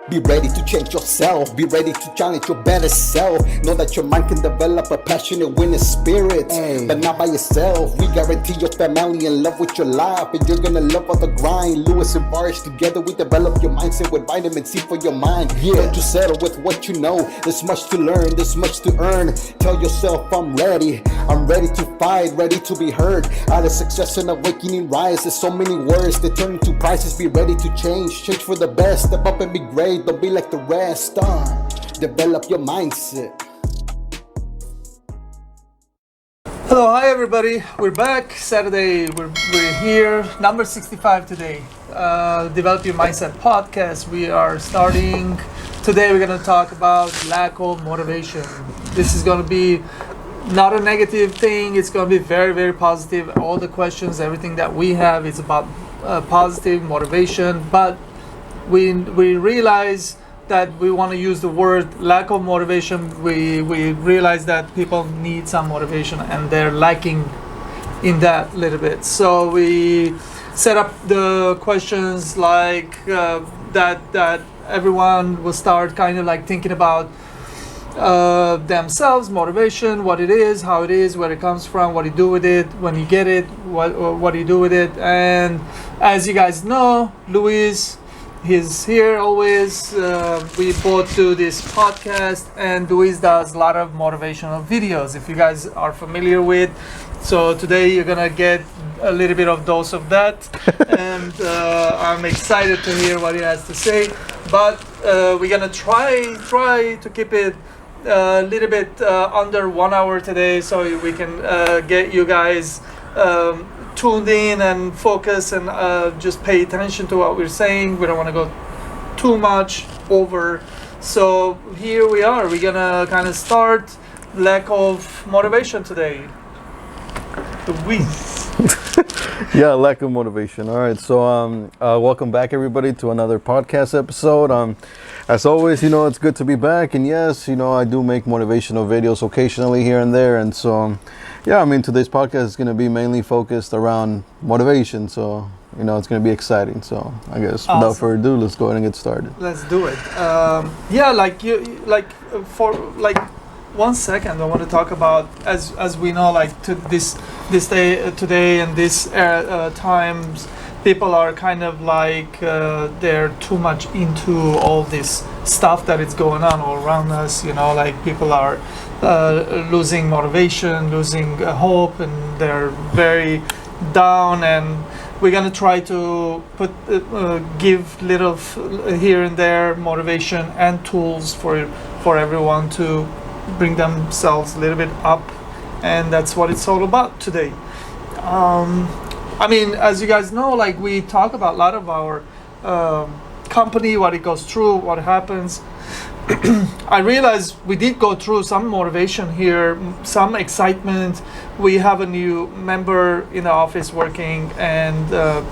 Be ready to change yourself. Be ready to challenge your better self. Know that your mind can develop a passionate winning spirit, but not by yourself. We guarantee your family in love with your life, and you're gonna love all the grind. Lewis and Bars together, we develop your mindset with vitamin C for your mind. Don't you settle with what you know. There's much to learn, there's much to earn. Tell yourself I'm ready to fight, ready to be heard. Out of success and awakening rise. There's so many words that turn into prices. Be ready to change for the best. Step up and be great. Don't be like the rest. Develop your mindset. Hello, hi everybody. We're back. Saturday. We're here. Number 65 today. Develop Your Mindset podcast. We are starting today. We're going to talk about lack of motivation. This is going to be not a negative thing. It's going to be very, very positive. All the questions, everything that we have is about positive motivation, but we realize that we want to use the word lack of motivation. We realize that people need some motivation and they're lacking in that a little bit. So we set up the questions like that everyone will start kind of like thinking about themselves, motivation, what it is, how it is, where it comes from, what you do with it, when you get it, what do you do with it. And as you guys know, Luis, he's here always. We both do this podcast, and Luis does a lot of motivational videos, if you guys are familiar with. So today you're gonna get a little bit of dose of that, and I'm excited to hear what he has to say. But we're gonna try to keep it a little bit under 1 hour today, so we can get you guys tuned in and focus and just pay attention to what we're saying. We don't want to go too much over. So here we are. We're gonna kind of start lack of motivation today. Yeah, lack of motivation. All right, so welcome back everybody to another podcast episode. As always, it's good to be back, and yes, I do make motivational videos occasionally here and there, and so today's podcast is going to be mainly focused around motivation, so it's going to be exciting. So I guess Awesome. Without further ado, let's go ahead and get started. Let's do it. For 1 second, I want to talk about, as we know, like to this day today and this times, people are kind of like they're too much into all this stuff that is going on all around us. Like people are losing motivation, losing hope, and they're very down. And we're gonna try to give little here and there motivation and tools for everyone to bring themselves a little bit up, and that's what it's all about today. As you guys know, like we talk about a lot of our company, what it goes through, what happens. I realized we did go through some motivation here, some excitement. We have a new member in the office working, and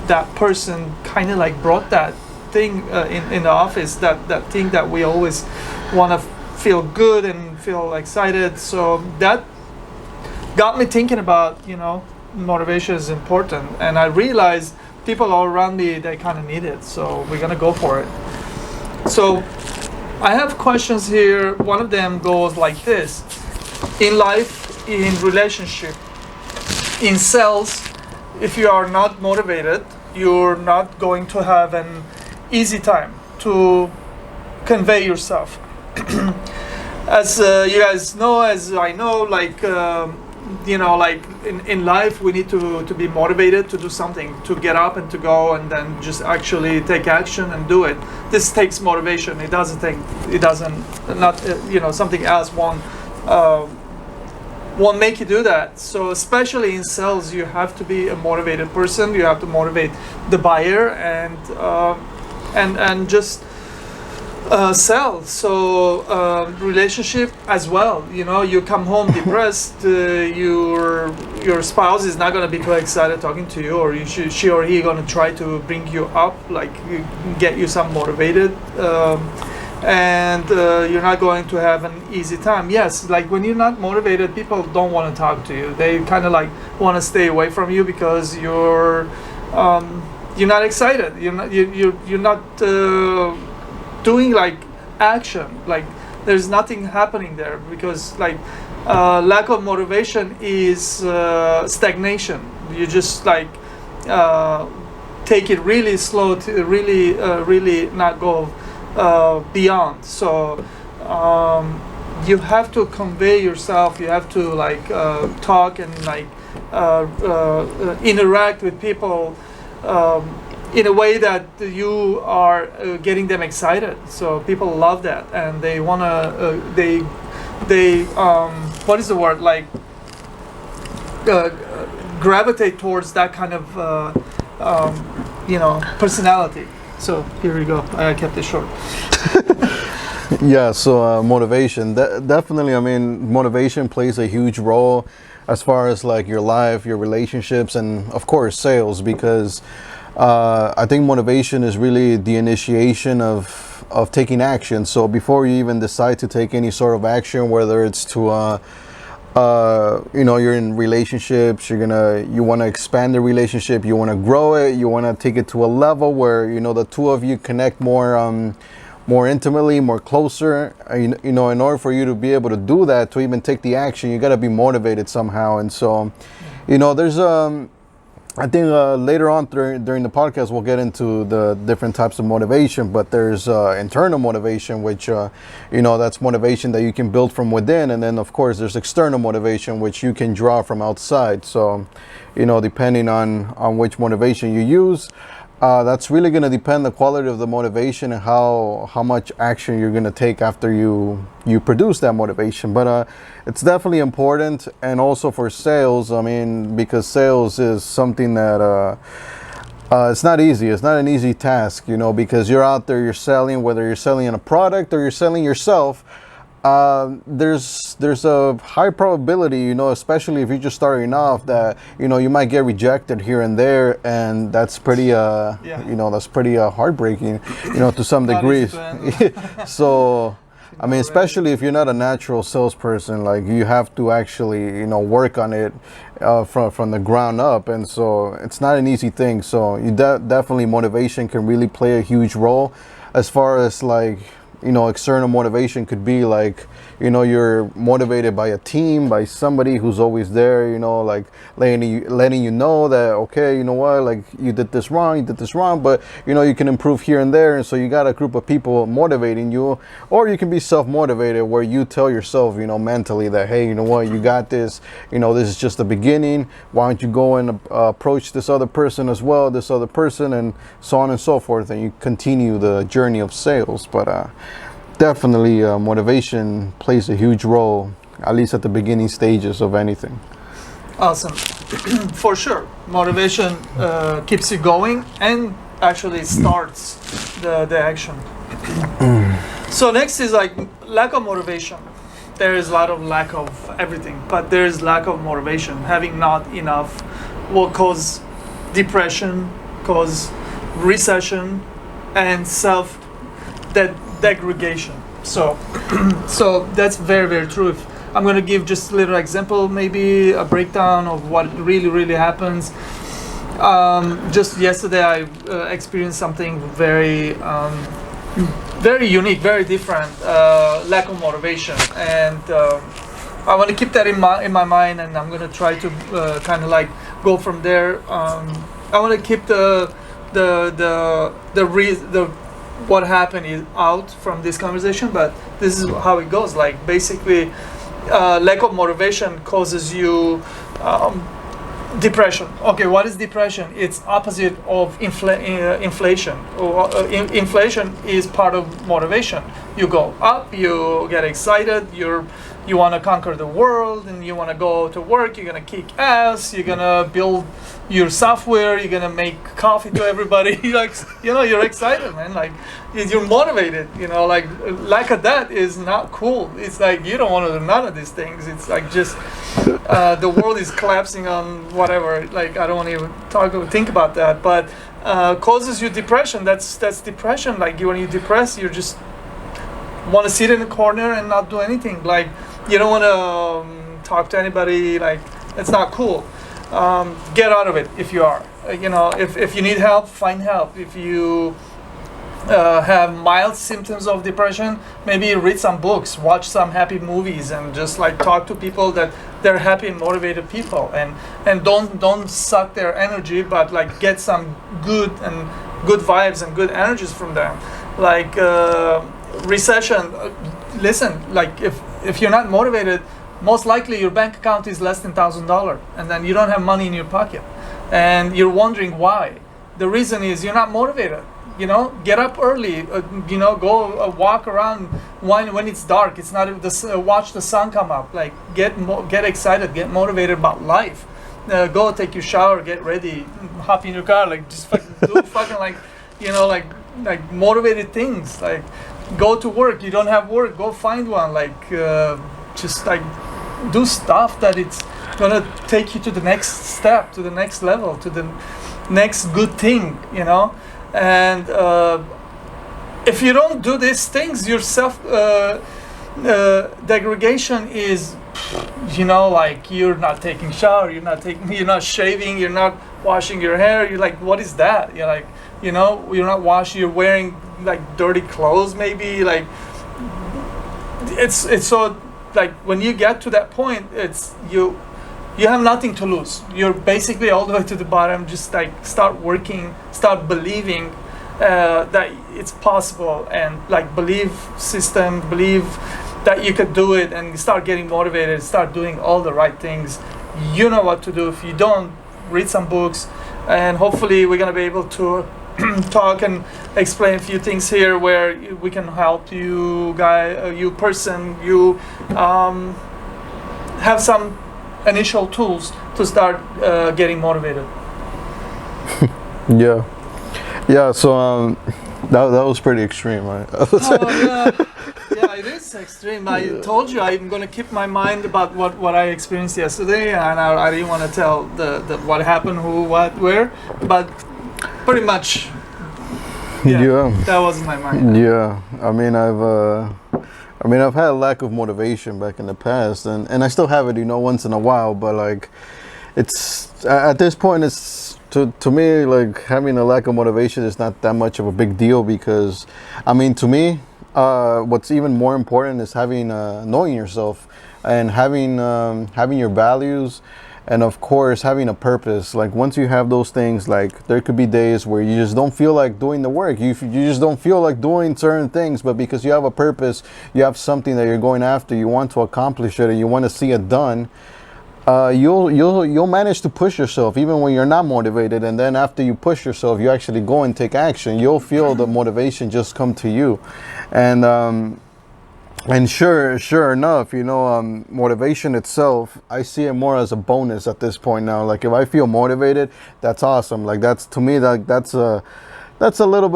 that person kind of like brought that thing in the office, that thing that we always want to feel good and feel excited. So that got me thinking about, motivation is important, and I realized people all around me, they kind of need it, so we're gonna go for it. So I have questions here. One of them goes like this: in life, in relationship, in sales, if you are not motivated, you're not going to have an easy time to convey yourself. As you guys know, as I know, like in life, we need to be motivated to do something, to get up and to go, and then just actually take action and do it. This takes motivation. Something else won't make you do that. So especially in sales, you have to be a motivated person. You have to motivate the buyer and just sell. So relationship as well. You come home depressed. Your spouse is not going to be quite excited talking to you, or she or he going to try to bring you up, like get you some motivated, and you're not going to have an easy time. Yes, like when you're not motivated, people don't want to talk to you. They kind of like want to stay away from you because you're not excited. You're not doing like action, like there's nothing happening there, because like lack of motivation is stagnation. You just like take it really slow to really not go beyond. So you have to convey yourself. You have to like talk and like interact with people in a way that you are getting them excited. So people love that, and they wanna they what is the word, like gravitate towards that kind of personality. So here we go. I kept it short. Yeah, so motivation, definitely, I mean, motivation plays a huge role as far as like your life, your relationships, and of course sales, because I think motivation is really the initiation of taking action. So before you even decide to take any sort of action, whether it's to you're in relationships, you want to expand the relationship, you want to grow it, you want to take it to a level where the two of you connect more intimately, more closer. In order for you to be able to do that, to even take the action, you got to be motivated somehow. And so there's I think later on during the podcast we'll get into the different types of motivation, but there's internal motivation, which that's motivation that you can build from within, and then of course there's external motivation, which you can draw from outside. So depending on which motivation you use, that's really going to depend the quality of the motivation and how much action you're going to take after you produce that motivation. But it's definitely important, and also for sales, I mean, because sales is something that it's not easy. It's not an easy task, because you're out there, you're selling, whether you're selling a product or you're selling yourself. There's a high probability, especially if you're just starting off, that you might get rejected here and there, and that's pretty that's pretty heartbreaking, to some degree. So I mean, especially if you're not a natural salesperson, like you have to actually work on it from the ground up, and so it's not an easy thing. So you definitely, motivation can really play a huge role, as far as like external motivation could be like, you're motivated by a team, by somebody who's always there, like letting you know that, okay, like you did this wrong, but you can improve here and there. And so you got a group of people motivating you, or you can be self-motivated, where you tell yourself, mentally that, hey, you got this, this is just the beginning. Why don't you go and approach this other person as well, and so on and so forth, and you continue the journey of sales. But definitely motivation plays a huge role, at least at the beginning stages of anything. Awesome. For sure, motivation keeps you going and actually starts the action. So next is like lack of motivation. There is a lot of lack of everything, but there is lack of motivation. Having not enough will cause depression, cause recession, and degradation. So that's very, very true. If I'm going to give just a little example, maybe a breakdown of what really happens. Just yesterday I experienced something very very unique, very different, lack of motivation, and I want to keep that in my mind, and I'm going to try to kind of like go from there. I want to keep the what happened is out from this conversation, but this is how it goes. Like basically, lack of motivation causes you depression. Okay, what is depression? It's opposite of inflation. Inflation is part of motivation. You go up, you get excited, you want to conquer the world, and you want to go to work, you're going to kick ass, you're going to build your software, you're going to make coffee to everybody. You're excited, man. Like, you're motivated, like lack of that is not cool. It's like you don't want to do none of these things. It's like just the world is collapsing on whatever. Like, I don't want to even think about that, but causes you depression. That's depression. Like, when you're depressed, you just want to sit in a corner and not do anything. Like, you don't want to talk to anybody. Like, it's not cool. Get out of it if you are. If you need help, find help. If you have mild symptoms of depression, maybe read some books, watch some happy movies, and just like talk to people that they're happy and motivated people, and don't suck their energy, but like get some good vibes and good energies from them. Like recession, listen, like if you're not motivated, most likely your bank account is less than $1,000, and then you don't have money in your pocket, and you're wondering why. The reason is you're not motivated. You know, get up early. You know, go walk around when it's dark. It's not watch the sun come up. Like get excited, get motivated about life. Go take your shower, get ready, hop in your car, like just fucking do fucking like, you know, like motivated things. Like go to work. You don't have work, go find one. Like just like do stuff that it's gonna take you to the next step, to the next level, to the next good thing. You know. And if you don't do these things, your self degradation is, you know, like you're not taking shower, you're not shaving, you're not washing your hair. You're like, what is that? You're like, you know, you're not washing. You're wearing like dirty clothes, maybe. Like it's so like when you get to that point, it's you have nothing to lose. You're basically all the way to the bottom. Just like start working, start believing that it's possible, and like believe that you could do it, and start getting motivated, start doing all the right things. You know what to do. If you don't, read some books, and hopefully we're gonna be able to talk and explain a few things here where we can help you have some initial tools to start getting motivated. Yeah. So that was pretty extreme, right? Yeah, it is extreme. I told you I'm gonna keep my mind about what I experienced yesterday, and I didn't want to tell the what happened, who, what, where, but pretty much. Yeah. That was in my mind. Yeah. I mean, I've had a lack of motivation back in the past, and I still have it, you know, once in a while. But like, it's at this point, it's to me like having a lack of motivation is not that much of a big deal, because, I mean, to me, what's even more important is having knowing yourself and having your values. And of course, having a purpose. Like once you have those things, like there could be days where you just don't feel like doing the work. You just don't feel like doing certain things, but because you have a purpose, you have something that you're going after, you want to accomplish it, and you want to see it done. You'll manage to push yourself even when you're not motivated. And then after you push yourself, you actually go and take action. You'll feel the motivation just come to you, and sure enough, you know, motivation itself, I see it more as a bonus at this point now. Like if I feel motivated, that's awesome. Like that's, to me, that's a little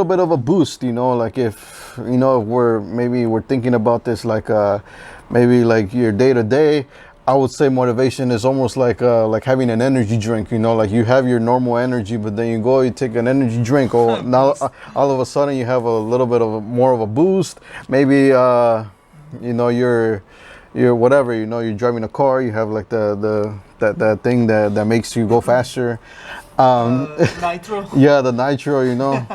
bit of a boost, you know. Like if, you know, if we're thinking about this like maybe like your day to day, I would say motivation is almost like having an energy drink, you know. Like you have your normal energy, but then you take an energy drink. Oh, now all of a sudden you have a little bit of more of a boost. Maybe you know, you're whatever, you know, you're driving a car, you have like that thing that makes you go faster. Nitro. Yeah, the nitro, you know.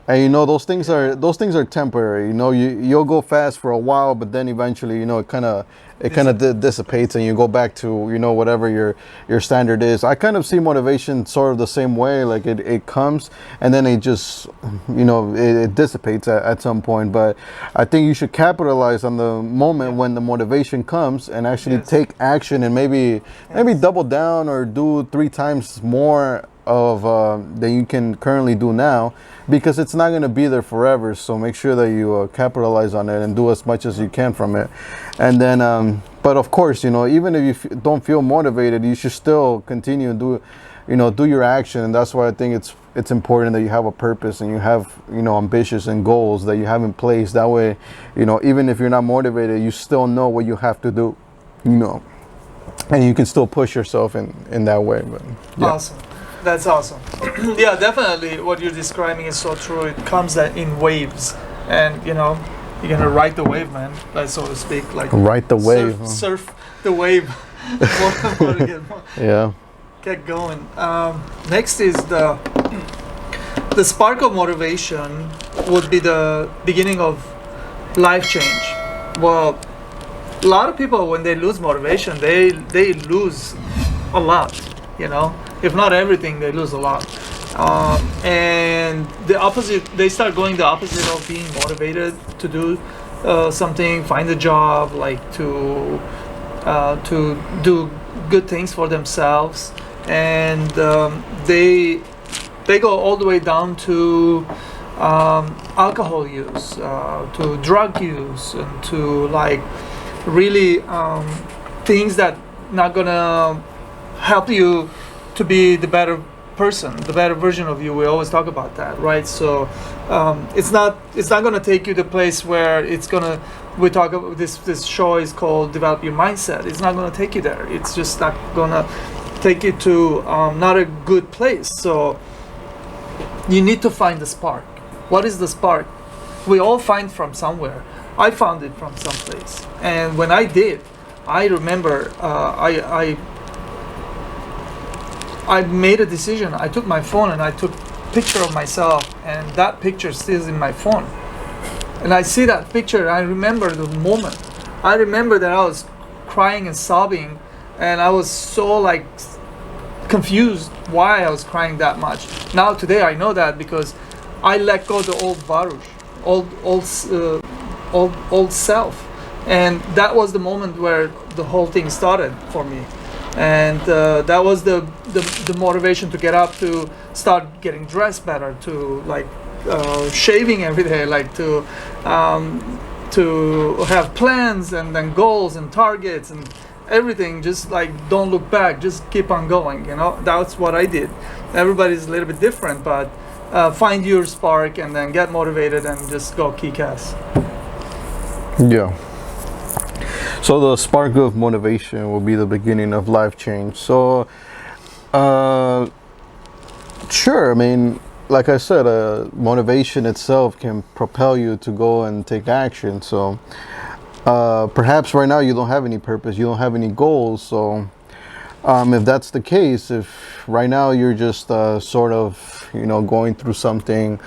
And you know, those things are temporary. You know, you'll go fast for a while, but then eventually, you know, it kind of dissipates, and you go back to, you know, whatever your standard is. I kind of see motivation sort of the same way. Like it comes, and then it just, you know, it dissipates at some point. But I think you should capitalize on the moment when the motivation comes, and actually take action, and maybe double down or do 3 times more of than you can currently do now, because it's not going to be there forever. So make sure that you capitalize on it and do as much as you can from it. And then but of course, you know, even if you don't feel motivated, you should still continue and do your action. And that's why I think it's important that you have a purpose, and you have, you know, ambitions and goals that you have in place. That way, you know, even if you're not motivated, you still know what you have to do, you know, and you can still push yourself in that way. But yeah. Awesome. That's awesome. Yeah, definitely what you're describing is so true. It comes in waves, and you know, you're gonna ride the wave, man, so to speak. Like ride the wave, surf the wave. Yeah. Get going. Next is the the spark of motivation would be the beginning of life change. Well, a lot of people, when they lose motivation, they lose a lot, you know. If not everything, they lose a lot. And the opposite, they start going the opposite of being motivated to do something, find a job, like to do good things for themselves, and they go all the way down to alcohol use, to drug use, and to like really things that not gonna help you to be the better person, the better version of you. We always talk about that, right? So it's not gonna take you to the place where it's gonna, we talk about this show is called Develop Your Mindset. It's not gonna take you there. It's just not gonna take you to not a good place. So you need to find the spark. What is the spark? We all find from somewhere. I found it from someplace, and when I did, I remember I made a decision. I took my phone and I took a picture of myself, and that picture still is in my phone. And I see that picture, and I remember the moment. I remember that I was crying and sobbing, and I was so like confused why I was crying that much. Now today I know that because I let go the old Baruch, old self, and that was the moment where the whole thing started for me. And that was the motivation to get up, to start getting dressed better, to like shaving every day, like to have plans and then goals and targets and everything. Just like don't look back, just keep on going, you know. That's what I did. Everybody's a little bit different, but find your spark and then get motivated and just go kick ass. Yeah. So the spark of motivation will be the beginning of life change. So, sure, I mean, like I said, motivation itself can propel you to go and take action. So, perhaps right now you don't have any purpose, you don't have any goals. So, if that's the case, if right now you're just sort of, you know, going through something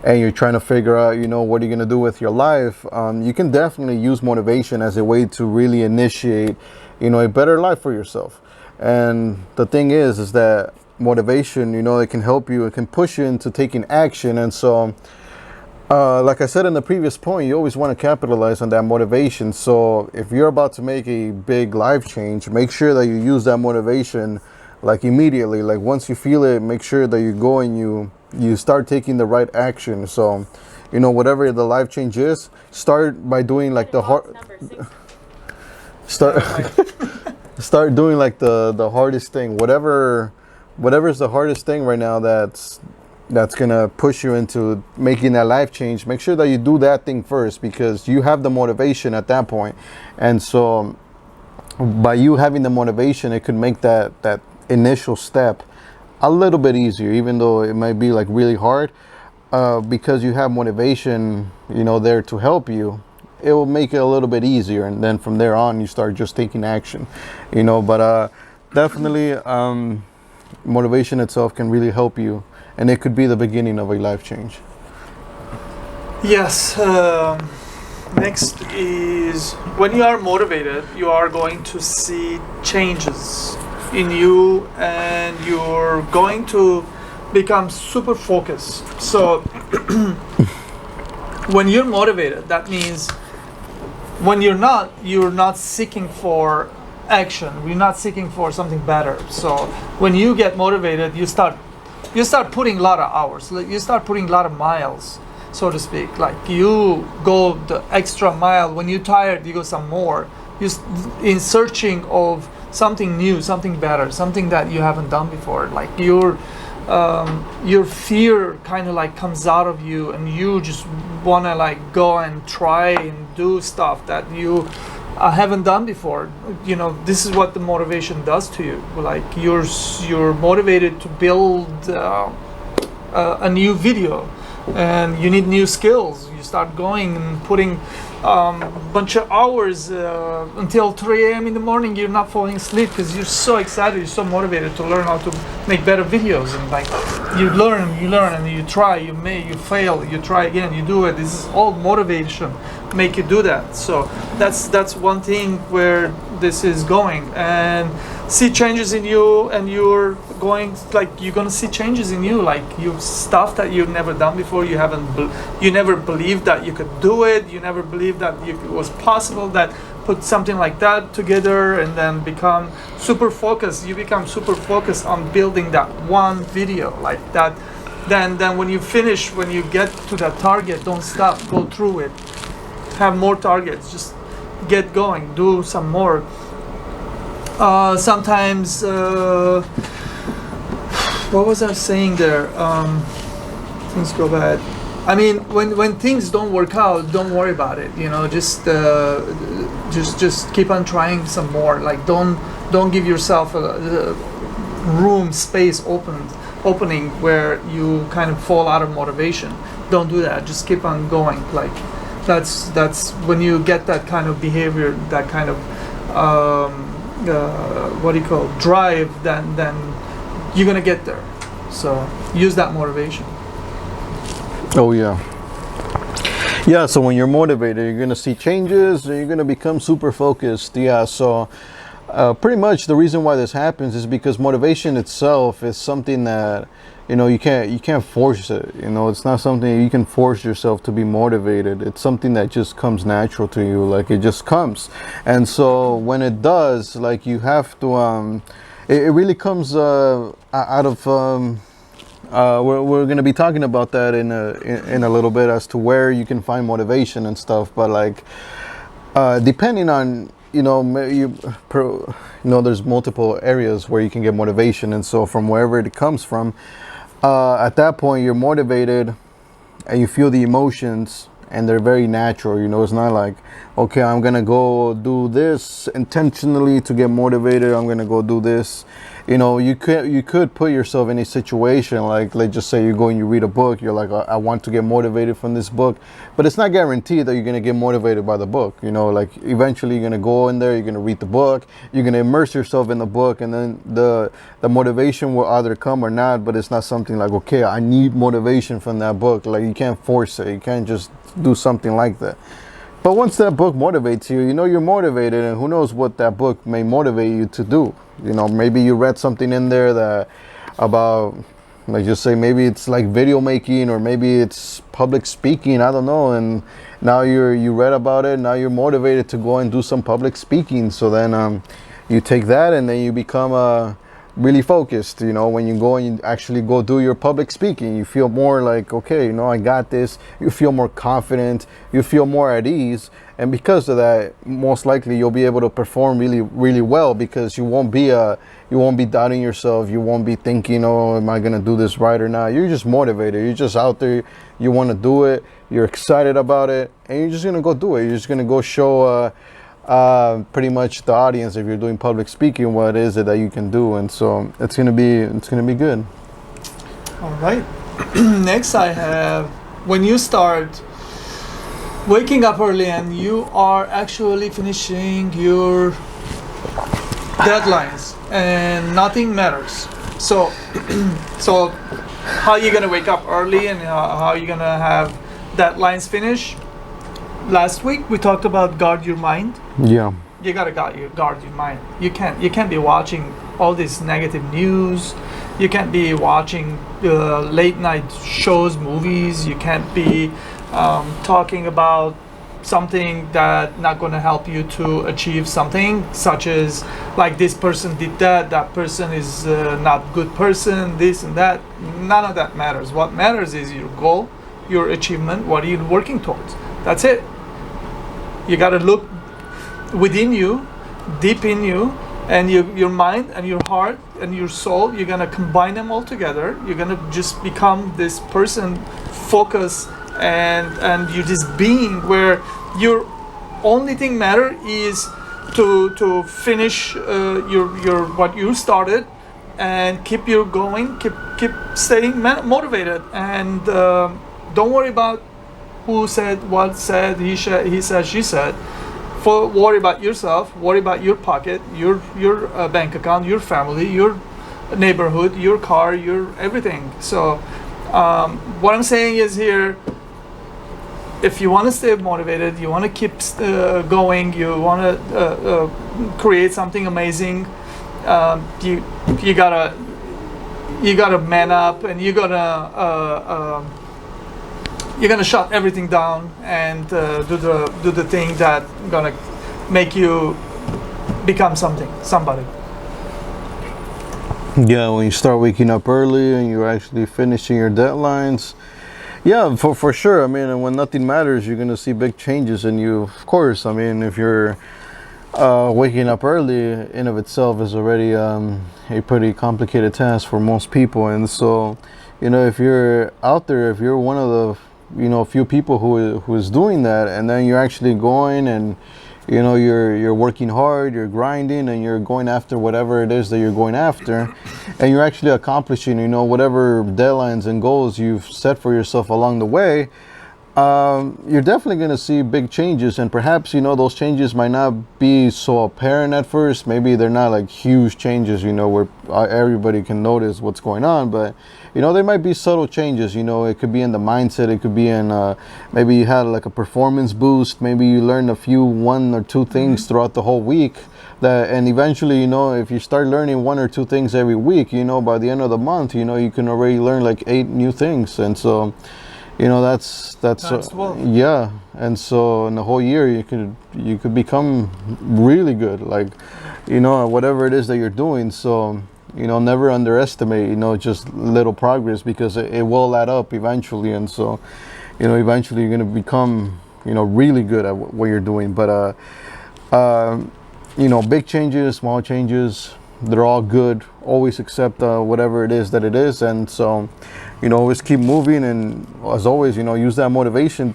and you're trying to figure out, you know, what are you going to do with your life, you can definitely use motivation as a way to really initiate, you know, a better life for yourself. And the thing is that motivation, you know, it can help you, it can push you into taking action. And so, like I said in the previous point, you always want to capitalize on that motivation. So if you're about to make a big life change, make sure that you use that motivation like immediately. Like once you feel it, make sure that you go and you start taking the right action. So, you know, whatever the life change is, start by doing like the hard start doing like the hardest thing, whatever is the hardest thing right now that's gonna push you into making that life change. Make sure that you do that thing first, because you have the motivation at that point. And so by you having the motivation, it could make that initial step a little bit easier, even though it might be like really hard, because you have motivation, you know, there to help you. It will make it a little bit easier, and then from there on you start just taking action, you know. But definitely motivation itself can really help you, and it could be the beginning of a life change. Yes. Next is, when you are motivated, you are going to see changes in you, and you're going to become super focused. So when you're motivated, that means when you're not seeking for action, you're not seeking for something better. So when you get motivated, you start putting a lot of hours, you start putting a lot of miles, so to speak. Like you go the extra mile. When you're tired, you go some more. In searching of something new, something better, something that you haven't done before. Like your fear kind of like comes out of you, and you just want to like go and try and do stuff that you haven't done before. You know, this is what the motivation does to you. Like you're motivated to build a new video, and you need new skills. You start going and putting bunch of hours until 3 a.m. in the morning. You're not falling asleep because you're so excited, you're so motivated to learn how to make better videos. And like you learn, and you try, you fail, you try again, you do it. This is all motivation make you do that. So that's one thing where this is going, and see changes in you, and you're gonna see changes in you, like you stuff that you've never done before. You never believed that you could do it. You never believed that it was possible. That put something like that together and then become super focused. You become super focused on building that one video like that. Then when you finish, when you get to that target, don't stop. Go through it. Have more targets. Just get going. Do some more. Sometimes, what was I saying there? Things go bad. I mean, when things don't work out, don't worry about it. You know, just keep on trying some more. Like don't give yourself a room, space opening where you kind of fall out of motivation. Don't do that. Just keep on going. Like that's when you get that kind of behavior, that kind of drive, then you're gonna get there. So use that motivation. Oh yeah. Yeah, so when you're motivated, you're gonna see changes and you're gonna become super focused. Yeah, so pretty much the reason why this happens is because motivation itself is something that, you know, you can't force it. You know, it's not something you can force yourself to be motivated. It's something that just comes natural to you, like it just comes. And so when it does, like you have to it really comes out of we're going to be talking about that in a little bit as to where you can find motivation and stuff. But like depending on, you know, there's multiple areas where you can get motivation, and so from wherever it comes from, at that point you're motivated and you feel the emotions, and they're very natural. You know, it's not like, okay, I'm gonna go do this intentionally to get motivated, I'm gonna go do this. You know, you could put yourself in a situation, like let's just say you go and you read a book, you're like, I want to get motivated from this book, but it's not guaranteed that you're going to get motivated by the book. You know, like eventually you're going to go in there, you're going to read the book, you're going to immerse yourself in the book, and then the motivation will either come or not. But it's not something like, okay, I need motivation from that book. Like you can't force it, you can't just do something like that. But once that book motivates you, you know you're motivated, and who knows what that book may motivate you to do. You know, maybe you read something in there that about, like just say, maybe it's like video making, or maybe it's public speaking, I don't know, and now you read about it, now you're motivated to go and do some public speaking. So then you take that and then you become really focused. You know, when you go and you actually go do your public speaking, you feel more like, okay, you know, I got this. You feel more confident, you feel more at ease, and because of that, most likely you'll be able to perform really, really well, because you won't be doubting yourself. You won't be thinking, oh, am I gonna do this right or not? You're just motivated. You're just out there. You want to do it. You're excited about it, and you're just gonna go do it. You're just gonna go show pretty much the audience, if you're doing public speaking, what is it that you can do. And so it's gonna be good. All right. Next I have, when you start waking up early and you are actually finishing your deadlines and nothing matters. So how are you gonna wake up early, and how are you gonna have deadlines finish? Last week we talked about guard your mind. Yeah. You gotta guard your mind. You can't be watching all this negative news. You can't be watching late night shows, movies. You can't be talking about something that not going to help you to achieve something, such as like this person did that person is not good person, this and that. None of that matters. What matters is your goal, your achievement. What are you working towards? That's it. You got to look within you, deep in you, and your mind and your heart and your soul. You're gonna combine them all together. You're gonna just become this person, focus, and you're this being where your only thing matter is to finish your what you started, and keep you going, keep staying motivated, and don't worry about who said, what said, he said, she said. Worry about yourself, worry about your pocket, your bank account, your family, your neighborhood, your car, your everything. So what I'm saying is here, if you want to stay motivated, you want to keep going, you want to create something amazing, you gotta man up, and you're gonna shut everything down and do the thing that gonna make you become somebody. Yeah, when you start waking up early and you're actually finishing your deadlines. Yeah, for sure. I mean, and when nothing matters, you're gonna see big changes in you. Of course, I mean, if you're waking up early in of itself is already a pretty complicated task for most people. And so, you know, if you're out there, if you're one of the, you know, few people who is doing that, and then you're actually going and, you know, you're working hard, you're grinding, and you're going after whatever it is that you're going after, and you're actually accomplishing, you know, whatever deadlines and goals you've set for yourself along the way, you're definitely going to see big changes. And perhaps, you know, those changes might not be so apparent at first. Maybe they're not like huge changes, you know, where everybody can notice what's going on, but, you know, there might be subtle changes. You know, it could be in the mindset, it could be in maybe you had like a performance boost, maybe you learned one or two things throughout the whole week, that, and eventually, you know, if you start learning one or two things every week, you know, by the end of the month, you know, you can already learn like 8 new things. And so, you know, that's yeah. And so in the whole year you could become really good, like, you know, whatever it is that you're doing. So, you know, never underestimate, you know, just little progress, because it will add up eventually. And so, you know, eventually you're going to become, you know, really good at what you're doing. But you know, big changes, small changes, they're all good. Always accept whatever it is that it is. And so, you know, always keep moving, and as always, you know, use that motivation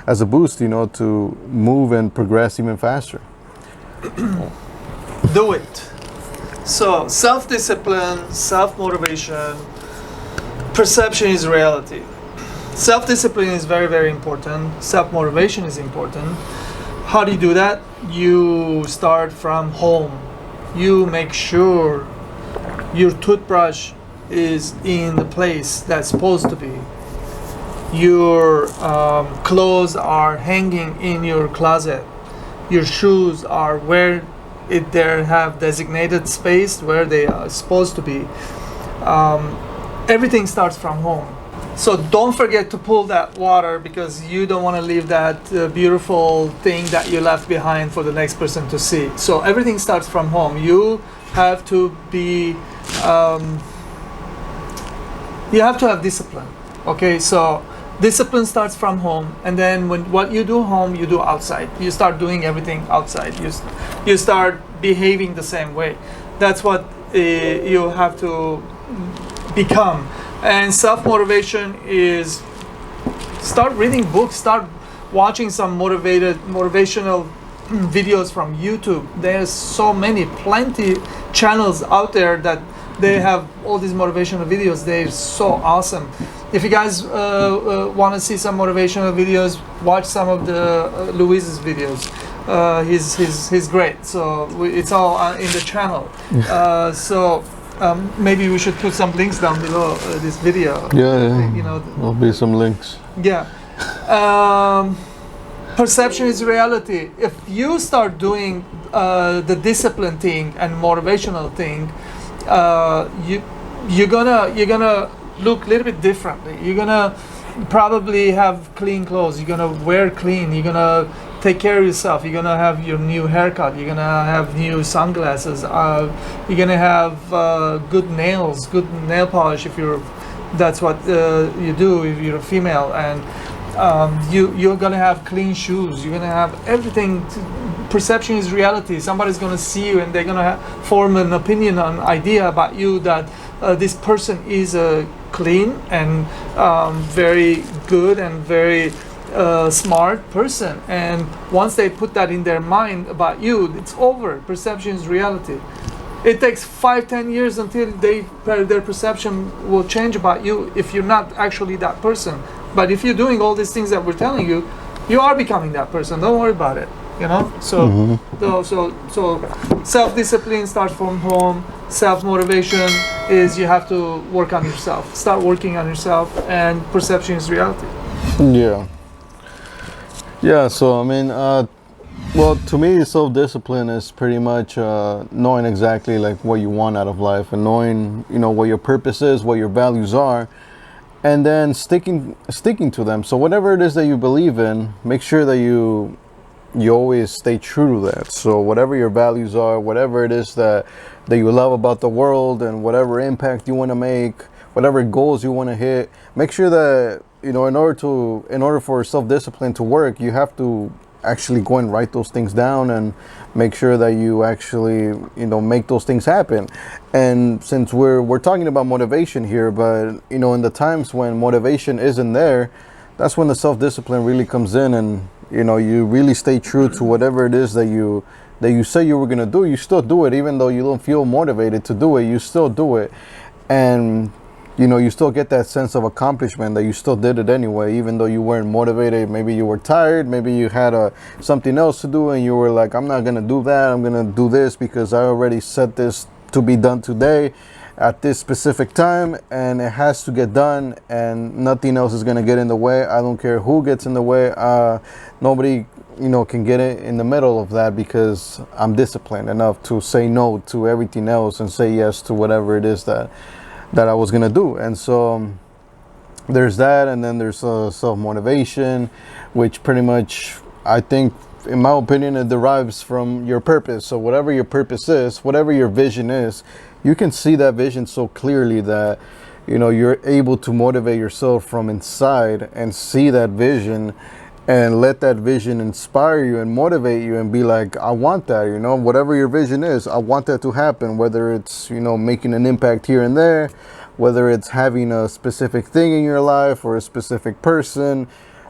as a boost, you know, to move and progress even faster. Do it. So self-discipline, self-motivation, perception is reality. Self-discipline is very, very important. Self-motivation is important. How do you do that? You start from home. You make sure your toothbrush is in the place that's supposed to be. Your clothes are hanging in your closet. Your shoes are where they have designated space where they are supposed to be. Everything starts from home. So don't forget to pull that water, because you don't want to leave that beautiful thing that you left behind for the next person to see. So everything starts from home. You have to be, you have to have discipline. Okay, so discipline starts from home, and then what you do home, you do outside. You start doing everything outside. You start behaving the same way. That's what you have to become. And self-motivation is start reading books, start watching some motivational videos from YouTube. There's so plenty channels out there that they have all these motivational videos. They're so awesome. If you guys want to see some motivational videos, watch some of the Luis's videos. He's great. So it's all in the channel. So maybe we should put some links down below this video. Yeah. You know, There'll be some links. Yeah. Perception is reality. If you start doing the discipline thing and motivational thing, you're gonna look a little bit differently. You're gonna probably have clean clothes. You're gonna wear clean. You're gonna take care of yourself. You're gonna have your new haircut. You're gonna have new sunglasses. You're gonna have good nails, good nail polish if that's what you do if you're a female, and you're gonna have clean shoes. You're gonna have everything. Perception is reality. Somebody's gonna see you, and they're gonna form an opinion, an idea about you that this person is a clean and very good and very smart person. And once they put that in their mind about you, it's over. Perception is reality. It takes 5-10 years until their perception will change about you if you're not actually that person. But if you're doing all these things that we're telling you, you are becoming that person. Don't worry about it. You know. So, so self-discipline starts from home. Self-motivation is you have to work on yourself. Start working on yourself, and perception is reality. Yeah. Yeah. So I mean, well, to me, self-discipline is pretty much knowing exactly like what you want out of life, and knowing, you know, what your purpose is, what your values are, and then sticking to them. So whatever it is that you believe in, make sure that you always stay true to that. So whatever your values are, whatever it is that you love about the world, and whatever impact you want to make, whatever goals you want to hit, make sure that, you know, in order for self-discipline to work, you have to actually go and write those things down and make sure that you actually, you know, make those things happen. And since we're talking about motivation here, but you know, in the times when motivation isn't there, that's when the self-discipline really comes in, and you know, you really stay true to whatever it is that you say you were going to do. You still do it, even though you don't feel motivated to do it. You still do it, and you know, you still get that sense of accomplishment that you still did it anyway, even though you weren't motivated. Maybe you were tired, maybe you had something else to do, and you were like, I'm not gonna do that, I'm gonna do this because I already set this to be done today at this specific time, and it has to get done, and nothing else is gonna get in the way. I don't care who gets in the way. Nobody, you know, can get in the middle of that, because I'm disciplined enough to say no to everything else and say yes to whatever it is that I was gonna do. And so there's that, and then there's self-motivation, which pretty much, I think, in my opinion, it derives from your purpose. So whatever your purpose is, whatever your vision is, you can see that vision so clearly that, you know, you're able to motivate yourself from inside and see that vision, and let that vision inspire you and motivate you, and be like, I want that, you know, whatever your vision is, I want that to happen, whether it's, you know, making an impact here and there, whether it's having a specific thing in your life or a specific person,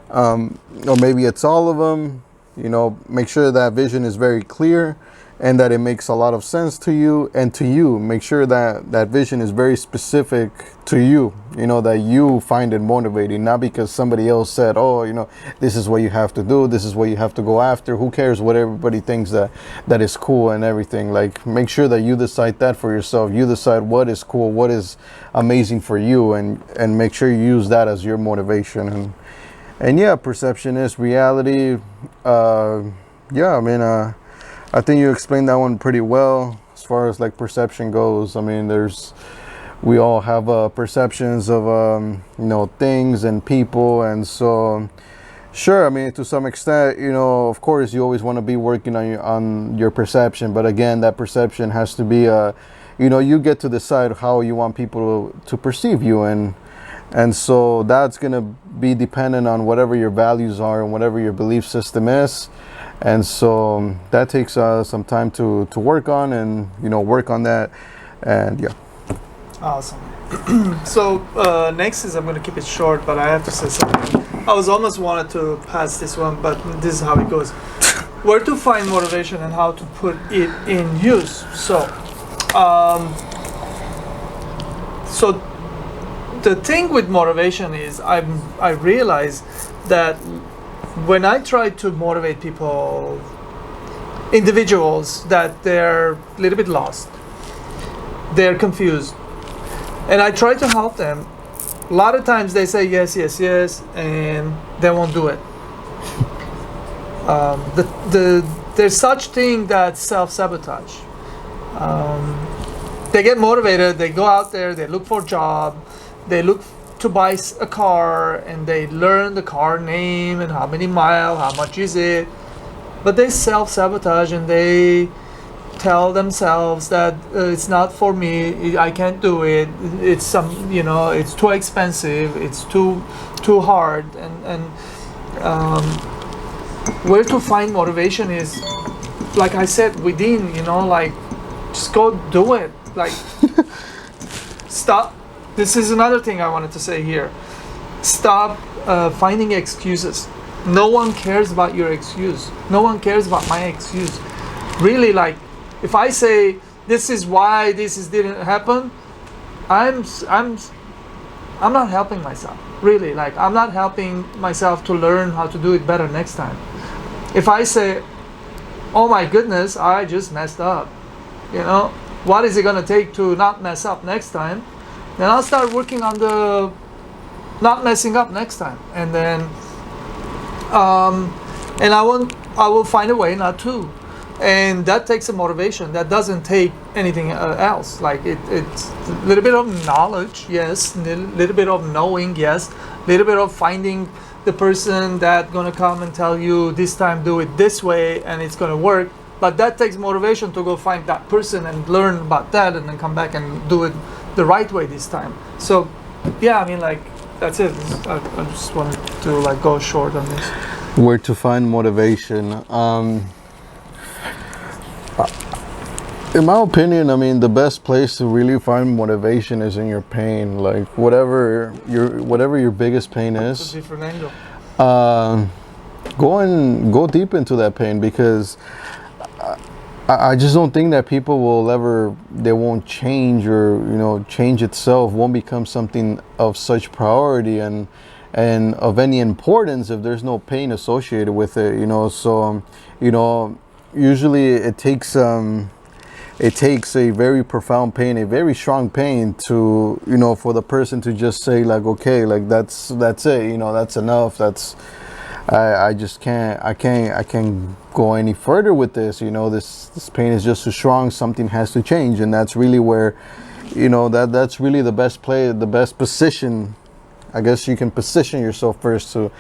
or maybe it's all of them. You know, make sure that vision is very clear and that it makes a lot of sense to you, and to you, make sure that that vision is very specific to you, you know, that you find it motivating, not because somebody else said, oh, you know, this is what you have to do, this is what you have to go after. Who cares what everybody thinks that is cool and everything? Like, make sure that you decide that for yourself. You decide what is cool, what is amazing for you, and make sure you use that as your motivation. And yeah, perception is reality. Yeah, I mean, I think you explained that one pretty well as far as like perception goes. I mean, we all have perceptions of you know, things and people, and so sure, I mean, to some extent, you know, of course, you always want to be working on your perception, but again, that perception has to be you know, you get to decide how you want people to perceive you, and so that's gonna be dependent on whatever your values are and whatever your belief system is. And so that takes some time to work on, and, you know, work on that. And yeah. Awesome. So next is, I'm going to keep it short, but I have to say something. I was almost wanted to pass this one, but this is how it goes. Where to find motivation and how to put it in use. So the thing with motivation is, I realize that when I try to motivate people, individuals, that they're a little bit lost, they're confused, and I try to help them, a lot of times they say yes, yes, yes, and they won't do it. There's such thing that self-sabotage. They get motivated, they go out there, they look for a job, they look to buy a car, and they learn the car name and how many miles, how much is it, but they self-sabotage, and they tell themselves that it's not for me, I can't do it, it's you know, it's too expensive, it's too hard, and where to find motivation is, like I said, within, you know, like, just go do it, like, stop. This is another thing I wanted to say here. Stop finding excuses. No one cares about your excuse. No one cares about my excuse. Really, like, if I say this is why didn't happen, I'm I'm not helping myself. Really, like I'm not helping myself to learn how to do it better next time. If I say, oh my goodness, I just messed up, you know, what is it gonna take to not mess up next time? Then I'll start working on the not messing up next time, and then and I will find a way not to, and that takes a motivation. That doesn't take anything else. Like it's a little bit of knowledge, yes, a little bit of knowing, yes, a little bit of finding the person that gonna come and tell you this time do it this way and it's gonna work. But that takes motivation to go find that person and learn about that, and then come back and do it the right way this time. So yeah, I mean, like, that's it. I just wanted to like go short on this. Where to find motivation? In my opinion, I mean, the best place to really find motivation is in your pain. Like whatever your biggest pain It's is, a different angle. go deep into that pain, because I just don't think that people will ever, they won't change, or change itself won't become something of such priority and of any importance if there's no pain associated with it. So usually it takes a very profound pain, a very strong pain to for the person to just say like, okay, like that's it, that's enough, I just can't go any further with this. This pain is just too strong. Something has to change, and that's really where, that's really the best position. I guess you can position yourself first to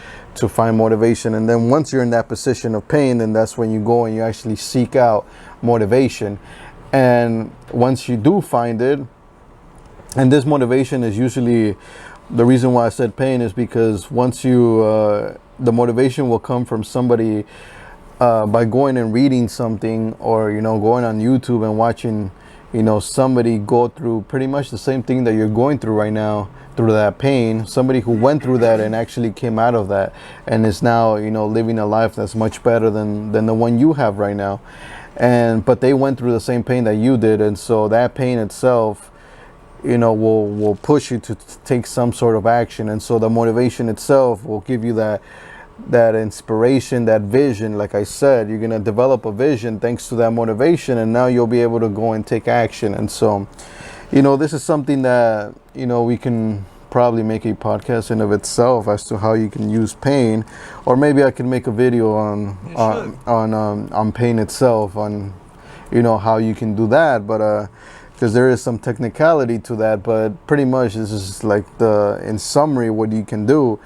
find motivation, and then once you're in that position of pain, then that's when you go and you actually seek out motivation. And once you do find it, and this motivation is usually, the reason why I said pain is because once you the motivation will come from somebody by going and reading something, or going on YouTube and watching somebody go through pretty much the same thing that you're going through right now, through that pain. Somebody who went through that and actually came out of that and is now living a life that's much better than the one you have right now. But they went through the same pain that you did, and so that pain itself will push you to take some sort of action. And so the motivation itself will give you that inspiration, that vision. Like I said, you're going to develop a vision thanks to that motivation, and now you'll be able to go and take action. And so this is something that we can probably make a podcast in of itself as to how you can use pain, or maybe I can make a video on pain itself, on how you can do that. But because there is some technicality to that, but pretty much this is like in summary what you can do.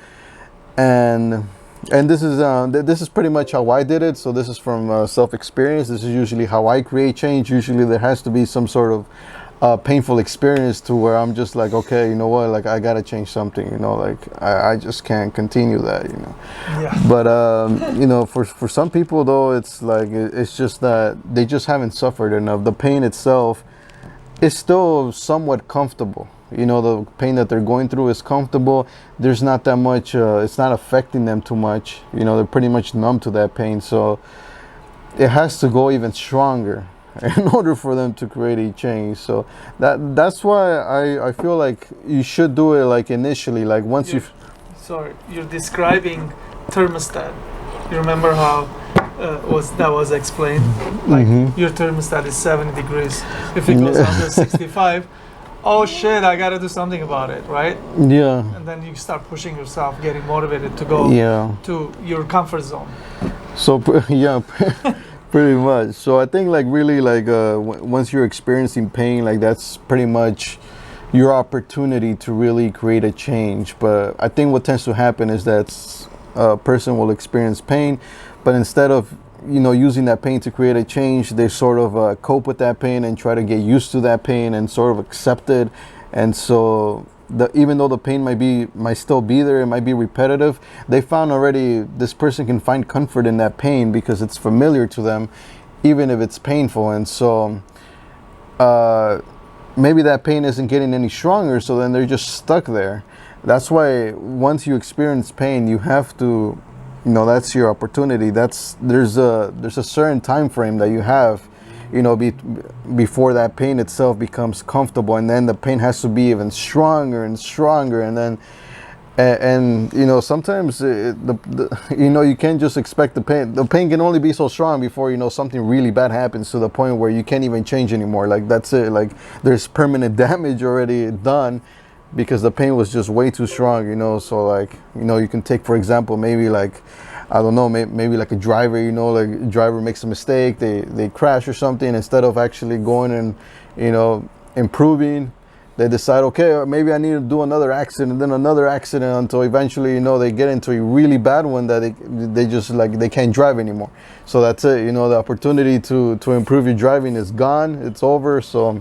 And this is pretty much how I did it. So this is from self-experience. This is usually how I create change. Usually there has to be some sort of painful experience to where I'm just like, okay, you know what, like I gotta change something, like I just can't continue that, Yeah. But for some people though, it's like it's just that they just haven't suffered enough. The pain itself is still somewhat comfortable. The pain that they're going through is comfortable. There's not that much, it's not affecting them too much. They're pretty much numb to that pain. So it has to go even stronger in order for them to create a change. So that's why I feel like you should do it like initially, like once you're describing thermostat. You remember how was explained? Like your thermostat is 70 degrees. If it goes under 65, oh shit, I gotta do something about it, right? Yeah. And then you start pushing yourself, getting motivated to go to your comfort zone. So yeah. Pretty much. So I think like really like once you're experiencing pain, like that's pretty much your opportunity to really create a change. But I think what tends to happen is that a person will experience pain, but instead of using that pain to create a change, they sort of cope with that pain and try to get used to that pain and sort of accept it. And so even though the pain might still be there, it might be repetitive, they found already this person can find comfort in that pain because it's familiar to them, even if it's painful. And so maybe that pain isn't getting any stronger, so then they're just stuck there. That's why once you experience pain, you have to, that's your opportunity. There's a certain time frame that you have before that pain itself becomes comfortable, and then the pain has to be even stronger and stronger, and then sometimes you can't just expect the pain can only be so strong before something really bad happens to the point where you can't even change anymore. Like, that's it. Like, there's permanent damage already done because the pain was just way too strong. So, like, you can take, for example, maybe like, I don't know, maybe like a driver, like a driver makes a mistake, they crash or something. Instead of actually going and improving, they decide, okay, maybe I need to do another accident, then another accident, until eventually, they get into a really bad one that they just, like, they can't drive anymore. So that's it. The opportunity to improve your driving is gone. It's over. So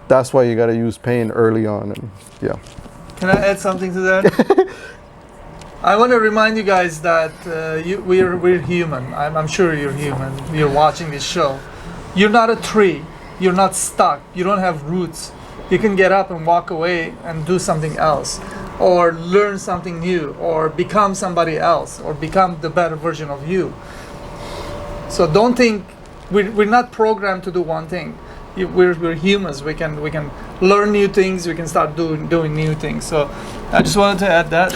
that's why you got to use pain early on. And yeah. Can I add something to that? I want to remind you guys that we're human. I'm sure you're human. You're watching this show. You're not a tree. You're not stuck. You don't have roots. You can get up and walk away and do something else, or learn something new, or become somebody else, or become the better version of you. So don't think we're not programmed to do one thing. We're humans. We can learn new things. We can start doing new things. So I just wanted to add that,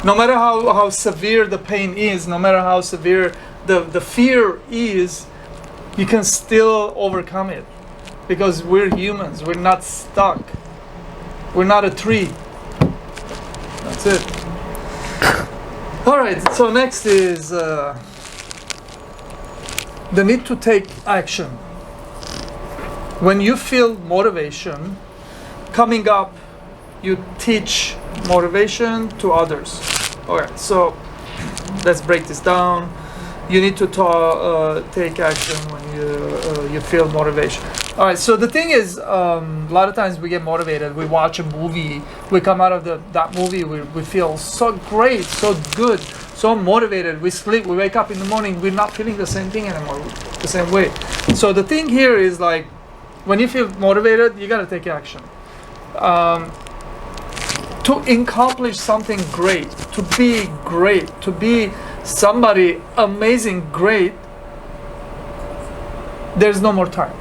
no matter how severe the pain is, no matter how severe the fear is, you can still overcome it, because we're humans. We're not stuck. We're not a tree. That's it. All right. So next is the need to take action. When you feel motivation coming up, you teach motivation to others. Okay. So let's break this down. You need to take action when you feel motivation. All right. So the thing is, a lot of times we get motivated. We watch a movie. We come out of that movie. We feel so great, so good, so motivated. We sleep. We wake up in the morning. We're not feeling the same thing anymore, the same way. So the thing here is, like, when you feel motivated, you gotta take action. To accomplish something great, to be great, to be somebody amazing, great, there's no more time.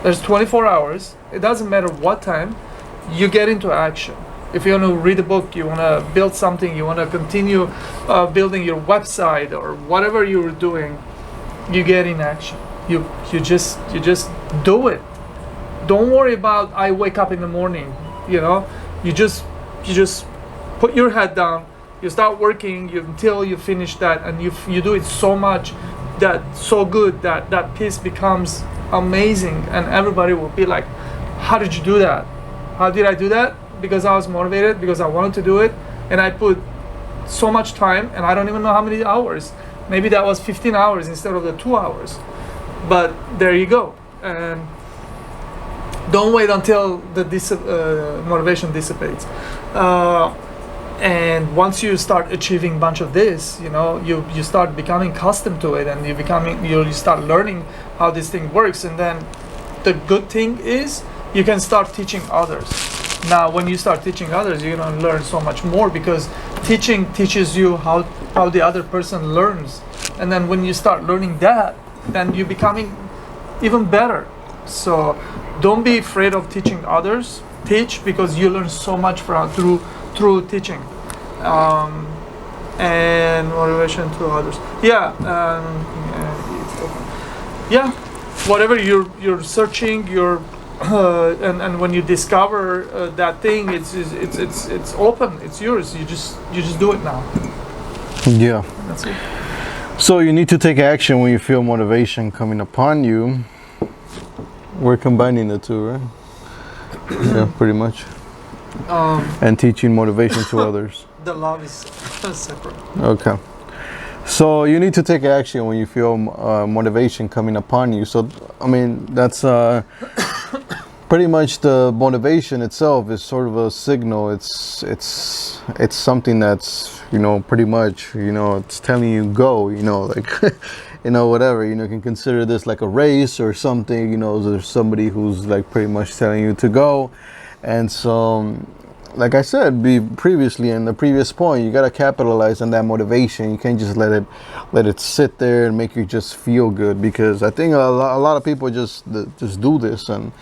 There's 24 hours. It doesn't matter what time. You get into action. If you want to read a book, you want to build something, you want to continue building your website or whatever you're doing, you get in action. You just do it. Don't worry about I wake up in the morning. You just put your head down. You start working until you finish that, and you do it so much, so good that piece becomes amazing, and everybody will be like, how did you do that? How did I do that? Because I was motivated, because I wanted to do it, and I put so much time, and I don't even know how many hours. Maybe that was 15 hours instead of the 2 hours. But there you go. And don't wait until the motivation dissipates. And once you start achieving a bunch of this, you start becoming accustomed to it, and you start learning how this thing works. And then the good thing is you can start teaching others. Now, when you start teaching others, you're going to learn so much more, because teaching teaches you how the other person learns. And then when you start learning that, then you're becoming even better. So don't be afraid of teaching others. Teach, because you learn so much through teaching. And motivation to others. Whatever you're searching, and when you discover that thing, it's open, it's yours. You just do it now. Yeah. That's it. So you need to take action when you feel motivation coming upon you. We're combining the two, right? Yeah, pretty much. And teaching motivation to others. The love is separate. Okay. So you need to take action when you feel motivation coming upon you. So, I mean, that's pretty much the motivation itself is sort of a signal. It's something that's, pretty much, it's telling you go, like, whatever, you can consider this like a race or something, there's somebody who's like pretty much telling you to go. And so like I said previously in the previous point, you got to capitalize on that motivation. You can't just let it sit there and make you just feel good, because I think a lot of people just do this, and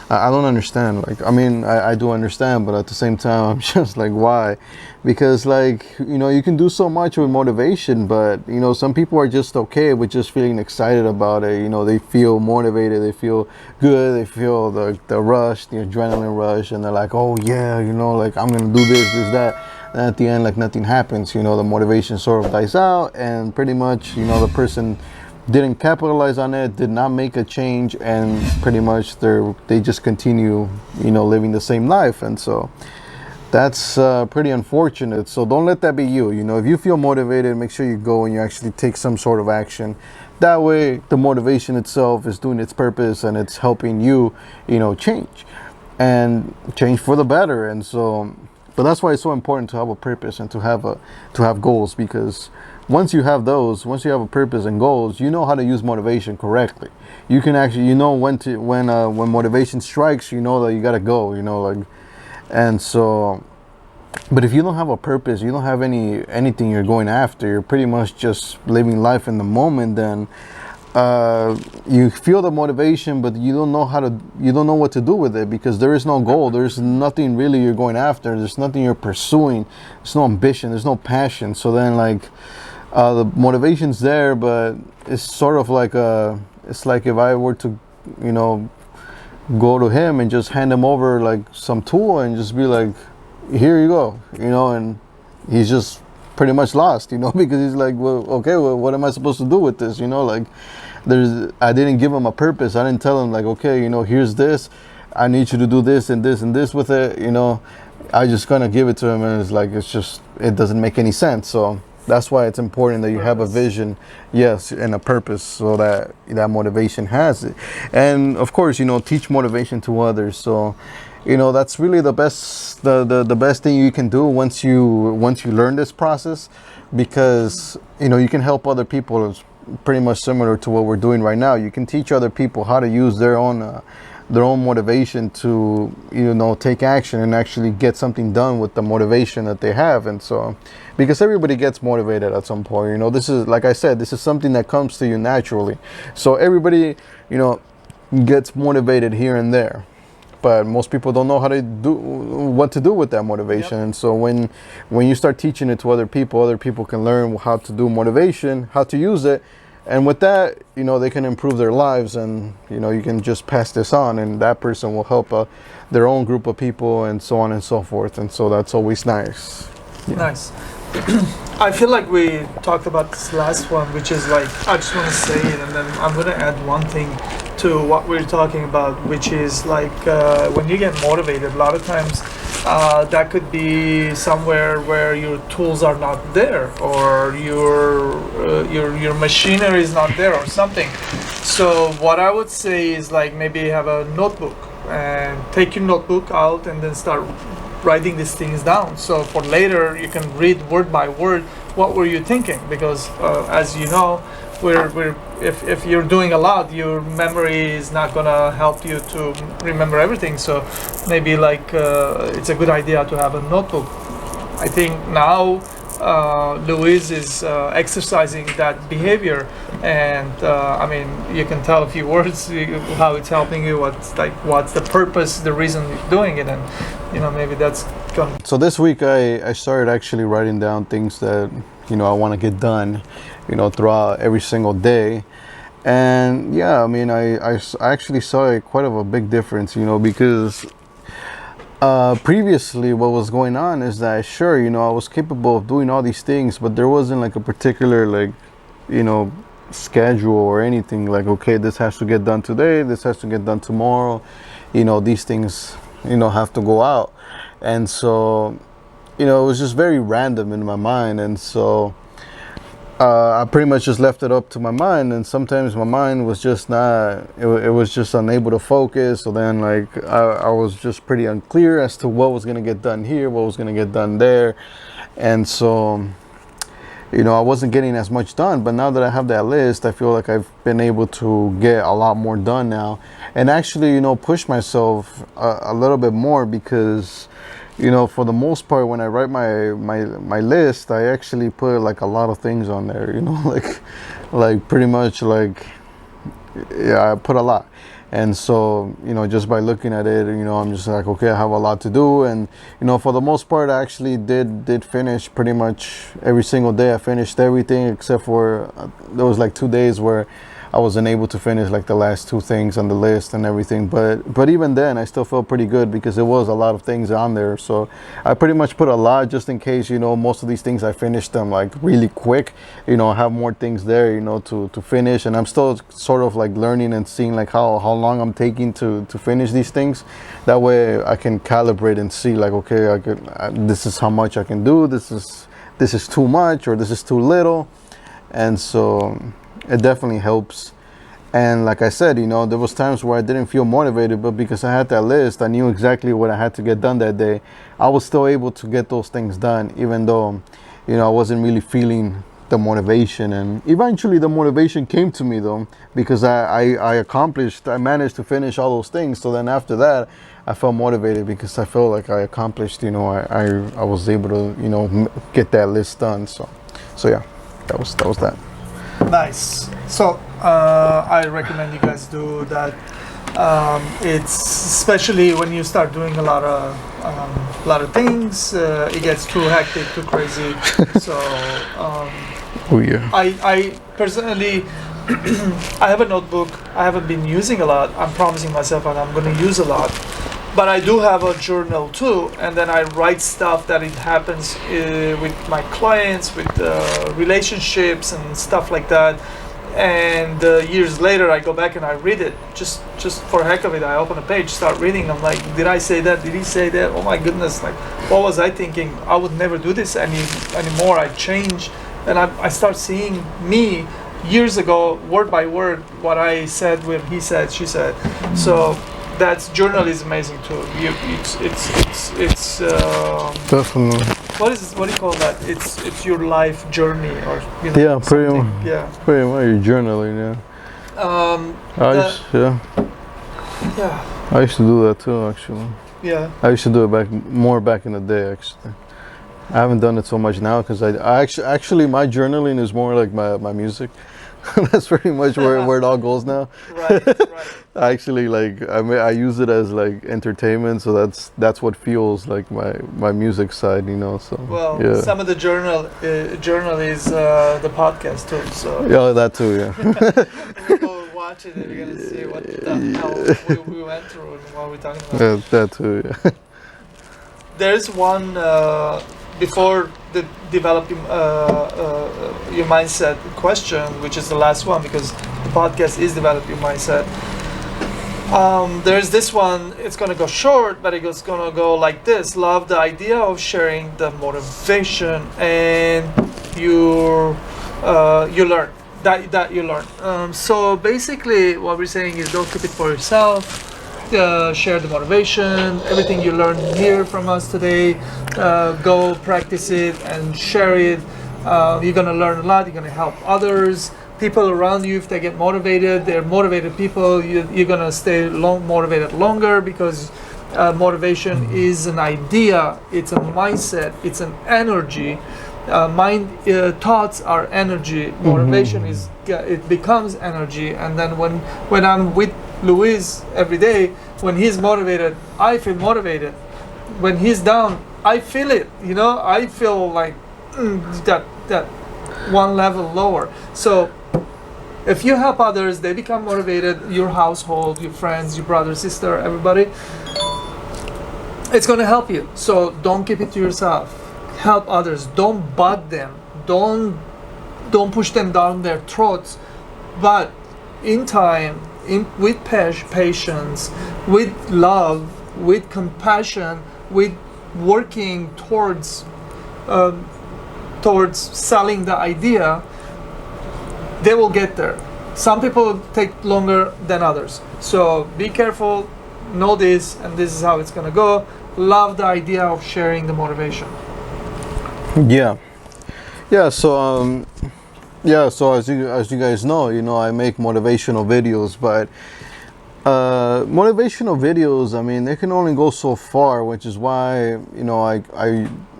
I don't understand. Like, I mean, I do understand, but at the same time, I'm just like, why? Because, like, you know, you can do so much with motivation, but, you know, some people are just okay with just feeling excited about it. You know, they feel motivated, they feel good, they feel the rush, the adrenaline rush, and they're like, oh yeah, you know, like, I'm gonna do this, that. And at the end, like, nothing happens. You know, the motivation sort of dies out, and pretty much, you know, the person didn't capitalize on it, did not make a change, and pretty much they just continue, you know, living the same life. And so that's pretty unfortunate. So don't let that be you. You know, if you feel motivated, make sure you go and you actually take some sort of action. That way the motivation itself is doing its purpose, and it's helping you, you know, change for the better. And so, but that's why it's so important to have a purpose and to have goals, because once you have a purpose and goals, you know how to use motivation correctly. You can actually, you know, when motivation strikes, you know that you gotta go, you know, like, and so, but if you don't have a purpose, you don't have anything you're going after, you're pretty much just living life in the moment, then you feel the motivation, but you don't know what to do with it, because there is no goal, there's nothing really you're going after, there's nothing you're pursuing, there's no ambition, there's no passion. So then, like, the motivation's there, but it's sort of like it's like if I were to, you know, go to him and just hand him over like some tool and just be like, here you go, you know, and he's just pretty much lost, you know, because he's like, well, okay, well, what am I supposed to do with this, you know? Like, I didn't give him a purpose. I didn't tell him, like, okay, you know, here's this, I need you to do this and this and this with it, you know. I just gonna give it to him, and it's like, it doesn't make any sense. So that's why it's important that you have a vision, yes, and a purpose, so that motivation has it. And of course, you know, teach motivation to others. So, you know, that's really the best thing you can do once you learn this process, because, you know, you can help other people. It's pretty much similar to what we're doing right now. You can teach other people how to use their own motivation to, you know, take action and actually get something done with the motivation that they have. And so, because everybody gets motivated at some point, you know, this is, like I said, this is something that comes to you naturally. So everybody, you know, gets motivated here and there, but most people don't know what to do with that motivation. Yep. And so when you start teaching it to other people can learn how to do motivation, how to use it. And with that, you know, they can improve their lives, and, you know, you can just pass this on, and that person will help their own group of people, and so on and so forth. And so that's always nice. Yeah. Nice. I feel like we talked about this last one, which is like, I just want to say it, and then I'm going to add one thing to what we're talking about, which is like when you get motivated, a lot of times that could be somewhere where your tools are not there, or your machinery is not there, or something. So what I would say is, like, maybe have a notebook and take your notebook out and then start writing these things down, so for later you can read word by word what were you thinking, because as you know, if you're doing a lot, your memory is not gonna help you to remember everything. So maybe like it's a good idea to have a notebook. I think now Luis is exercising that behavior, and I mean, you can tell a few words how it's helping you, what's the purpose, the reason you're doing it, and, you know, maybe that's gonna. So this week I started actually writing down things that, you know, I want to get done, you know, throughout every single day. And yeah, I mean, I actually saw quite of a big difference, you know, because previously what was going on is that, sure, you know, I was capable of doing all these things, but there wasn't like a particular, like, you know, schedule or anything, like, okay, this has to get done today, this has to get done tomorrow, you know, these things, you know, have to go out. And so, you know, it was just very random in my mind. And so I pretty much just left it up to my mind, and sometimes my mind was just not, it was just unable to focus. So then, like, I was just pretty unclear as to what was going to get done here, what was going to get done there. And so, you know, I wasn't getting as much done. But now that I have that list, I feel like I've been able to get a lot more done now, and actually, you know, push myself a little bit more, because, for the most part, when I write my list, I actually put like a lot of things on there. Like pretty much like, yeah, I put a lot. And so, just by looking at it, I'm just like, okay, I have a lot to do. And, for the most part, I actually did finish pretty much every single day. I finished everything except for there was like 2 days where I wasn't able to finish like the last 2 things on the list and everything. But even then, I still felt pretty good because there was a lot of things on there. So I pretty much put a lot just in case, most of these things I finished them like really quick. I have more things there, to finish. And I'm still sort of like learning and seeing like how long I'm taking to finish these things. That way I can calibrate and see like, okay, this is how much I can do. This is too much, or this is too little. And so it definitely helps. And like I said, there was times where I didn't feel motivated, but because I had that list, I knew exactly what I had to get done that day. I was still able to get those things done, even though, I wasn't really feeling the motivation. And eventually the motivation came to me though, because I managed to finish all those things. So then after that, I felt motivated because I felt like I accomplished, I was able to, get that list done. So yeah, that was that. Nice. So I recommend you guys do that. It's especially when you start doing a lot of things. It gets too hectic, too crazy. So Oh yeah. I personally, I have a notebook. I haven't been using a lot. I'm promising myself that I'm going to use a lot. But I do have a journal too, and then I write stuff that it happens with my clients, with relationships and stuff like that. And years later, I go back and I read it just for heck of it. I open a page, start reading. I'm like, did I say that? Did he say that? Oh my goodness! Like, what was I thinking? I would never do this anymore. I change, and I start seeing me years ago, word by word, what I said when he said, she said. So. That's journal is amazing too. It's Definitely. what do you call that? It's your life journey, or Yeah, pretty much. Yeah. Pretty much you're journaling, yeah. I used to do that too, actually. Yeah. I used to do it back in the day, actually. I haven't done it so much now because I actually my journaling is more like my music. That's pretty much where it all goes now. Right. I actually I use it as like entertainment, so that's what fuels like my music side, So Well, yeah. some of the journal is the podcast too. So Yeah, that too. Yeah. people watch it, and you're gonna see what the hell we went through and what we're talking about. Yeah, that too. Yeah. There's one before the develop your mindset question, which is the last one because the podcast is develop your mindset. There's this one. It's gonna go short, but it's gonna go like this. Love the idea of sharing the motivation, and you learn that you learn. So basically, what we're saying is don't keep it for yourself. Share the motivation, everything you learned here from us today, go practice it and share it. You're gonna learn a lot, you're gonna help others, people around you. If they get motivated, they're motivated people, you're gonna stay motivated longer because motivation is an idea, it's a mindset, it's an energy. Thoughts are energy, motivation is it becomes energy. And then when I'm with Luis every day, when he's motivated, I feel motivated. When he's down, I feel it. I feel like that one level lower. So if you help others, they become motivated. Your household, your friends, your brother, sister, everybody, it's gonna help you. So don't keep it to yourself. Help others. Don't bug them. Don't push them down their throats. But in time, with patience, with love, with compassion, with working towards selling the idea, they will get there. Some people take longer than others. So be careful, know this, and this is how it's gonna go. Love the idea of sharing the motivation. Yeah. So as you guys know, I make motivational videos, but Motivational videos, I mean, they can only go so far, which is why, you know,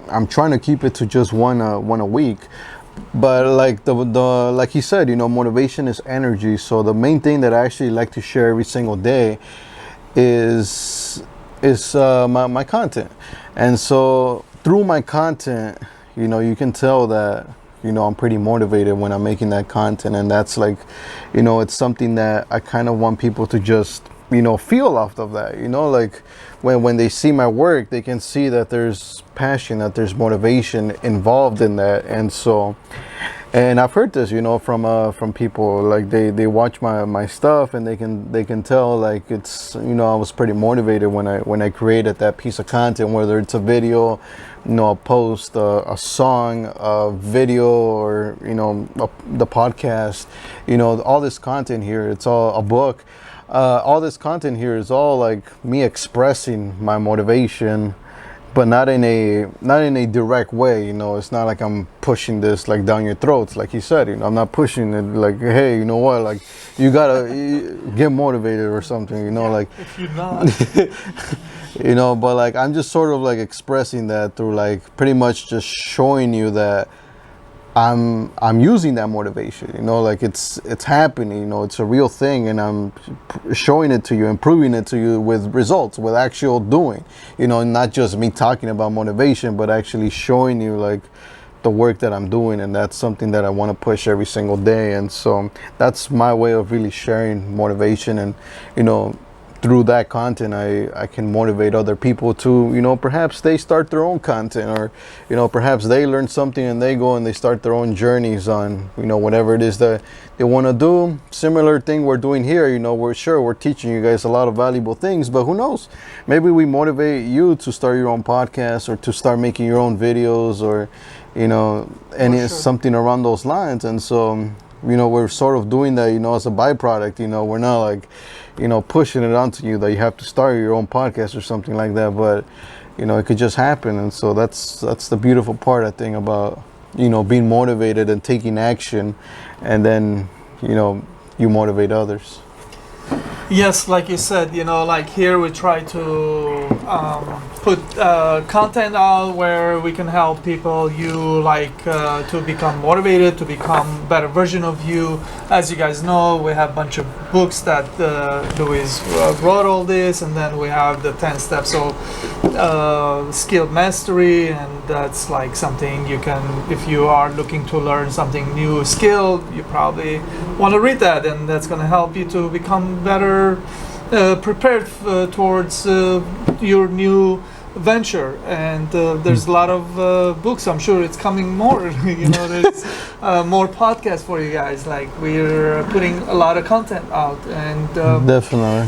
I'm trying to keep it to just one a week. But like the like he said, you know, motivation is energy. So the main thing that I actually like to share every single day is my content. And so through my content, you know, you can tell that, you know, I'm pretty motivated when I'm making that content. And that's like, you know, it's something that I kind of want people to just, you know, feel off of that, you know, like when they see my work, they can see that there's passion, that there's motivation involved in that. And so, and I've heard this, you know, from people, like they watch my stuff and they can tell, like, it's, you know, I was pretty motivated when I created that piece of content, whether it's a video, you know, a post, a song, a video, or, you know, the podcast, you know, all this content here, it's all a book. All this content here is all like me expressing my motivation, but not in a direct way. You know, it's not like I'm pushing this like down your throats, like he said. You know, I'm not pushing it like, hey, you know what, like you gotta get motivated or something. You know, Yeah, like if you're not. you know, but like I'm just sort of like expressing that through like pretty much just showing you that I'm using that motivation, you know, like it's happening, you know, it's a real thing, and I'm showing it to you and proving it to you with results, with actual doing, you know, not just me talking about motivation, but actually showing you like the work that I'm doing. And that's something that I want to push every single day. And so that's my way of really sharing motivation. And, you know, through that content, I can motivate other people to, you know, perhaps they start their own content, or, you know, perhaps they learn something and they go and they start their own journeys on, you know, whatever it is that they want to do. Similar thing we're doing here, you know, we're teaching you guys a lot of valuable things, but who knows, maybe we motivate you to start your own podcast, or to start making your own videos, or, you know, and something around those lines. And so, you know, we're sort of doing that, you know, as a byproduct. You know, we're not like, you know, pushing it onto you that you have to start your own podcast or something like that, but, you know, it could just happen. And so that's the beautiful part, I think, about, you know, being motivated and taking action, and then, you know, you motivate others. Yes, like you said, you know, like here we try to put content out where we can help people, you like to become motivated, to become better version of you. As you guys know, we have a bunch of books that Luis wrote all this, and then we have the 10 steps of skill mastery, and that's like something you can, if you are looking to learn something new skill, you probably want to read that, and that's going to help you to become better prepared towards your new venture. And there's a lot of books. I'm sure it's coming more. You know, there's more podcasts for you guys. Like, we're putting a lot of content out, and Definitely.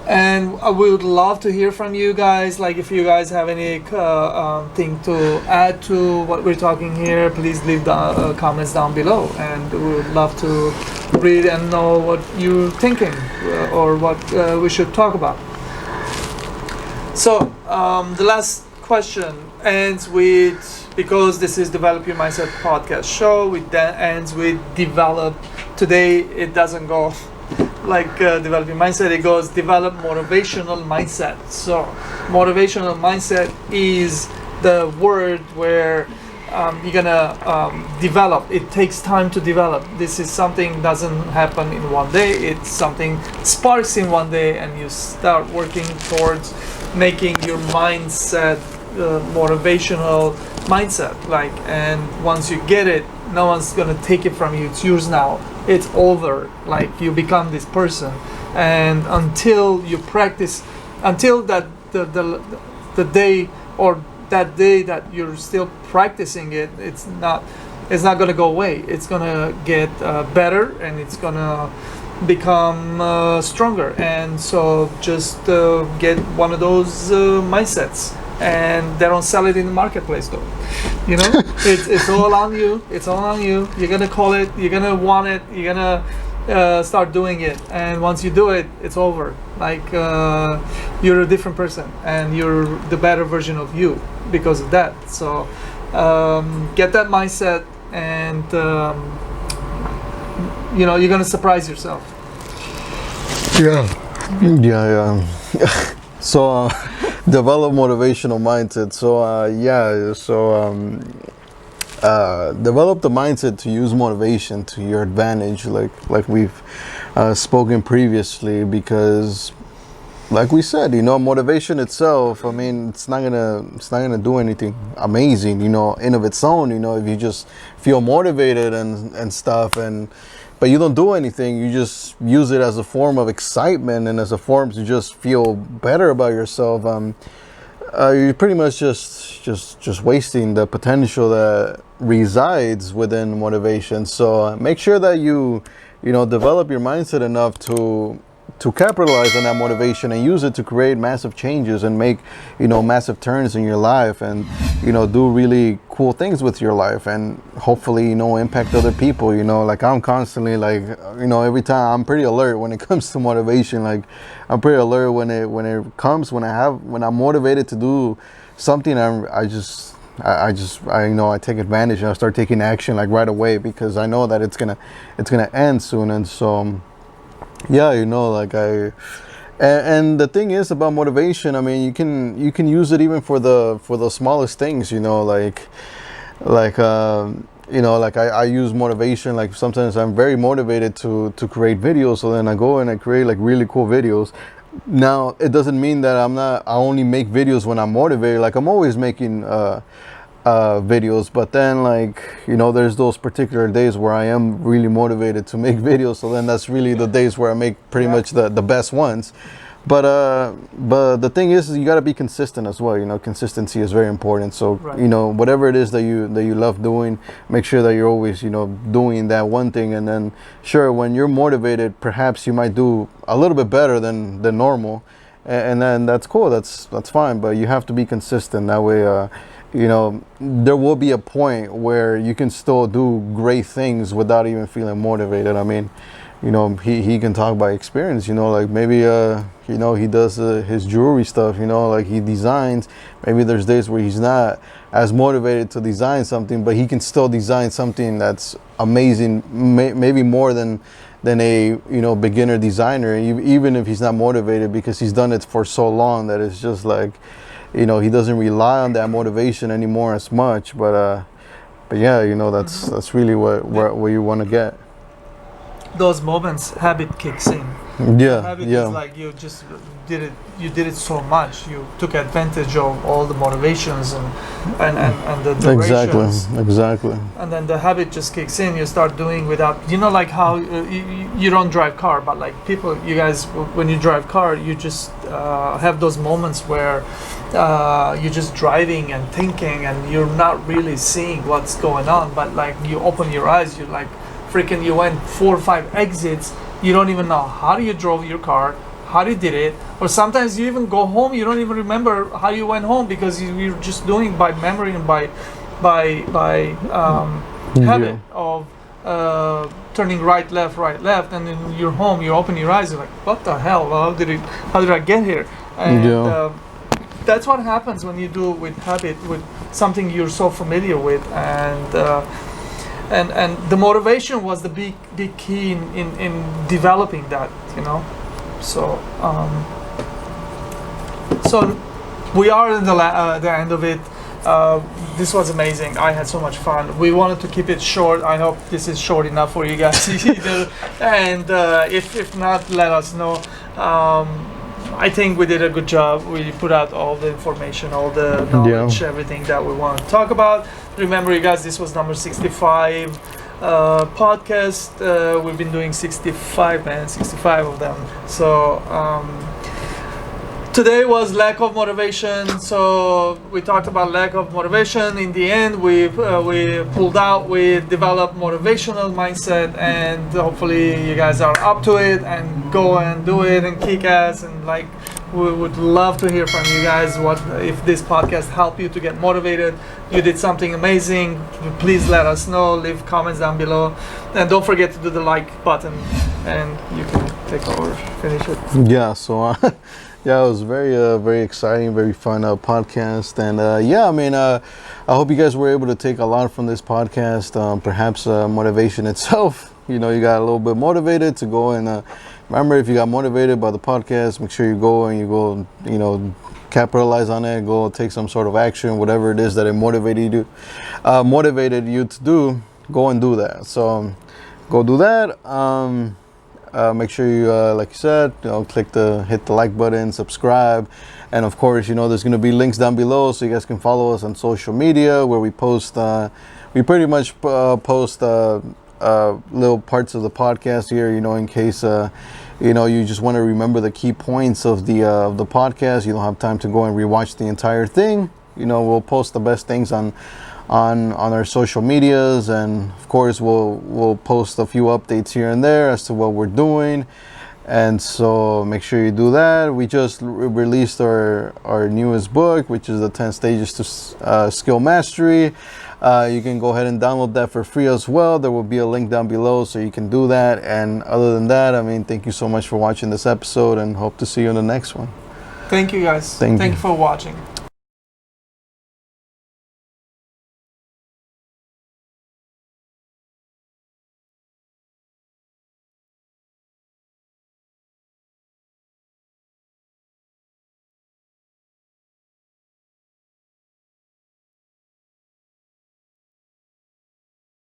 and I would love to hear from you guys. Like, if you guys have any thing to add to what we're talking here, please leave the comments down below, and we would love to read and know what you're thinking, or what we should talk about. So the last question ends with, because this is Develop Your Mindset podcast show, it then ends with develop. Today it doesn't go like develop your mindset, it goes develop motivational mindset. So motivational mindset is the word where you're gonna develop. It takes time to develop. This is something doesn't happen in one day. It's something sparks in one day, and you start working towards making your mindset motivational mindset. Like, and once you get it, no one's gonna take it from you. It's yours now. It's over. Like, you become this person, and until you practice, until that the day, or that day that you're still practicing it, it's not gonna go away. It's gonna get better, and it's gonna become stronger. And so just get one of those mindsets, and they don't sell it in the marketplace though. You know, it's all on you. It's all on you. You're gonna call it. You're gonna want it. You're gonna start doing it, and once you do it, it's over. Like, you're a different person, and you're the better version of you because of that. So get that mindset, and you know, you're gonna surprise yourself. Yeah. Yeah, yeah. So, develop motivational mindset. So, develop the mindset to use motivation to your advantage, like we've spoken previously, because like we said, motivation itself, I mean, it's not gonna do anything amazing, in of its own, if you just feel motivated and stuff, but you don't do anything. You just use it as a form of excitement and as a form to just feel better about yourself. You're pretty much just wasting the potential that resides within motivation. So make sure that you develop your mindset enough to capitalize on that motivation and use it to create massive changes and make massive turns in your life, and do really cool things with your life, and hopefully impact other people. Like I'm constantly every time I'm pretty alert when it comes to motivation. Like I'm pretty alert when I'm motivated to do something. I take advantage and I start taking action like right away, because I know that it's gonna end soon. And so yeah, and the thing is about motivation, I mean, you can use it even for the smallest things, I use motivation. Like sometimes I'm very motivated to create videos, so then I go and I create like really cool videos. Now it doesn't mean that I only make videos when I'm motivated. Like I'm always making videos, but then there's those particular days where I am really motivated to make videos, so then that's really the days where I make pretty much the best ones. But the thing is you got to be consistent as well. Consistency is very important. So Right. Whatever it is that you love doing, make sure that you're always doing that one thing. And then sure, when you're motivated, perhaps you might do a little bit better than normal, and then that's cool, that's fine. But you have to be consistent. That way there will be a point where you can still do great things without even feeling motivated. I mean, he can talk by experience. Like maybe he does his jewelry stuff. Like he designs. Maybe there's days where he's not as motivated to design something, but he can still design something that's amazing, maybe more than a beginner designer, even if he's not motivated, because he's done it for so long that it's just like he doesn't rely on that motivation anymore as much. But yeah, that's really where you want to get. Those moments, habit kicks in. Yeah, Habit yeah. is like you just did it. You did it so much. You took advantage of all the motivations and the directions. Exactly. And then the habit just kicks in. You start doing without, like how you don't drive car, but like you guys, when you drive car, you just have those moments where you're just driving and thinking, and you're not really seeing what's going on. But like you open your eyes, you're like, freaking, you went 4 or 5 exits. You don't even know how you drove your car, how you did it, or sometimes you even go home, you don't even remember how you went home, because you're just doing it by memory and by habit of turning right, left, and then you're home. You open your eyes, you're like, what the hell? How did I get here? And that's what happens when you do with habit, with something you're so familiar with, and the motivation was the big key in developing that, So so we are in the end of it. This was amazing. I had so much fun. We wanted to keep it short. I hope this is short enough for you guys either. And if not, let us know. I think we did a good job. We put out all the information, all the knowledge, everything that we want to talk about. Remember, you guys, this was number 65 podcast. We've been doing 65 of them. So today was lack of motivation. So we talked about lack of motivation. In the end, we pulled out. We developed motivational mindset, and hopefully you guys are up to it and go and do it and kick ass. And like, we would love to hear from you guys. What if this podcast helped you to get motivated? You did something amazing. Please let us know. Leave comments down below, and don't forget to do the like button. And you can take over, finish it. Yeah. So. Yeah, it was very exciting, very fun podcast, and I mean, I hope you guys were able to take a lot from this podcast. Perhaps motivation itself. You got a little bit motivated to go and remember, if you got motivated by the podcast, make sure you go and capitalize on it. Go take some sort of action, whatever it is that it motivated you to do. Go and do that. So go do that. Make sure you, like you said, hit the like button, subscribe, and of course, there's going to be links down below so you guys can follow us on social media where we post. We pretty much post little parts of the podcast here, in case you just want to remember the key points of the podcast. You don't have time to go and rewatch the entire thing. We'll post the best things on our social medias, and of course we'll post a few updates here and there as to what we're doing. And so make sure you do that. We just released our newest book, which is the 10 stages to skill mastery. You can go ahead and download that for free as well. There will be a link down below so you can do that. And other than that, thank you so much for watching this episode, and hope to see you in the next one. Thank you, guys. Thank you for watching.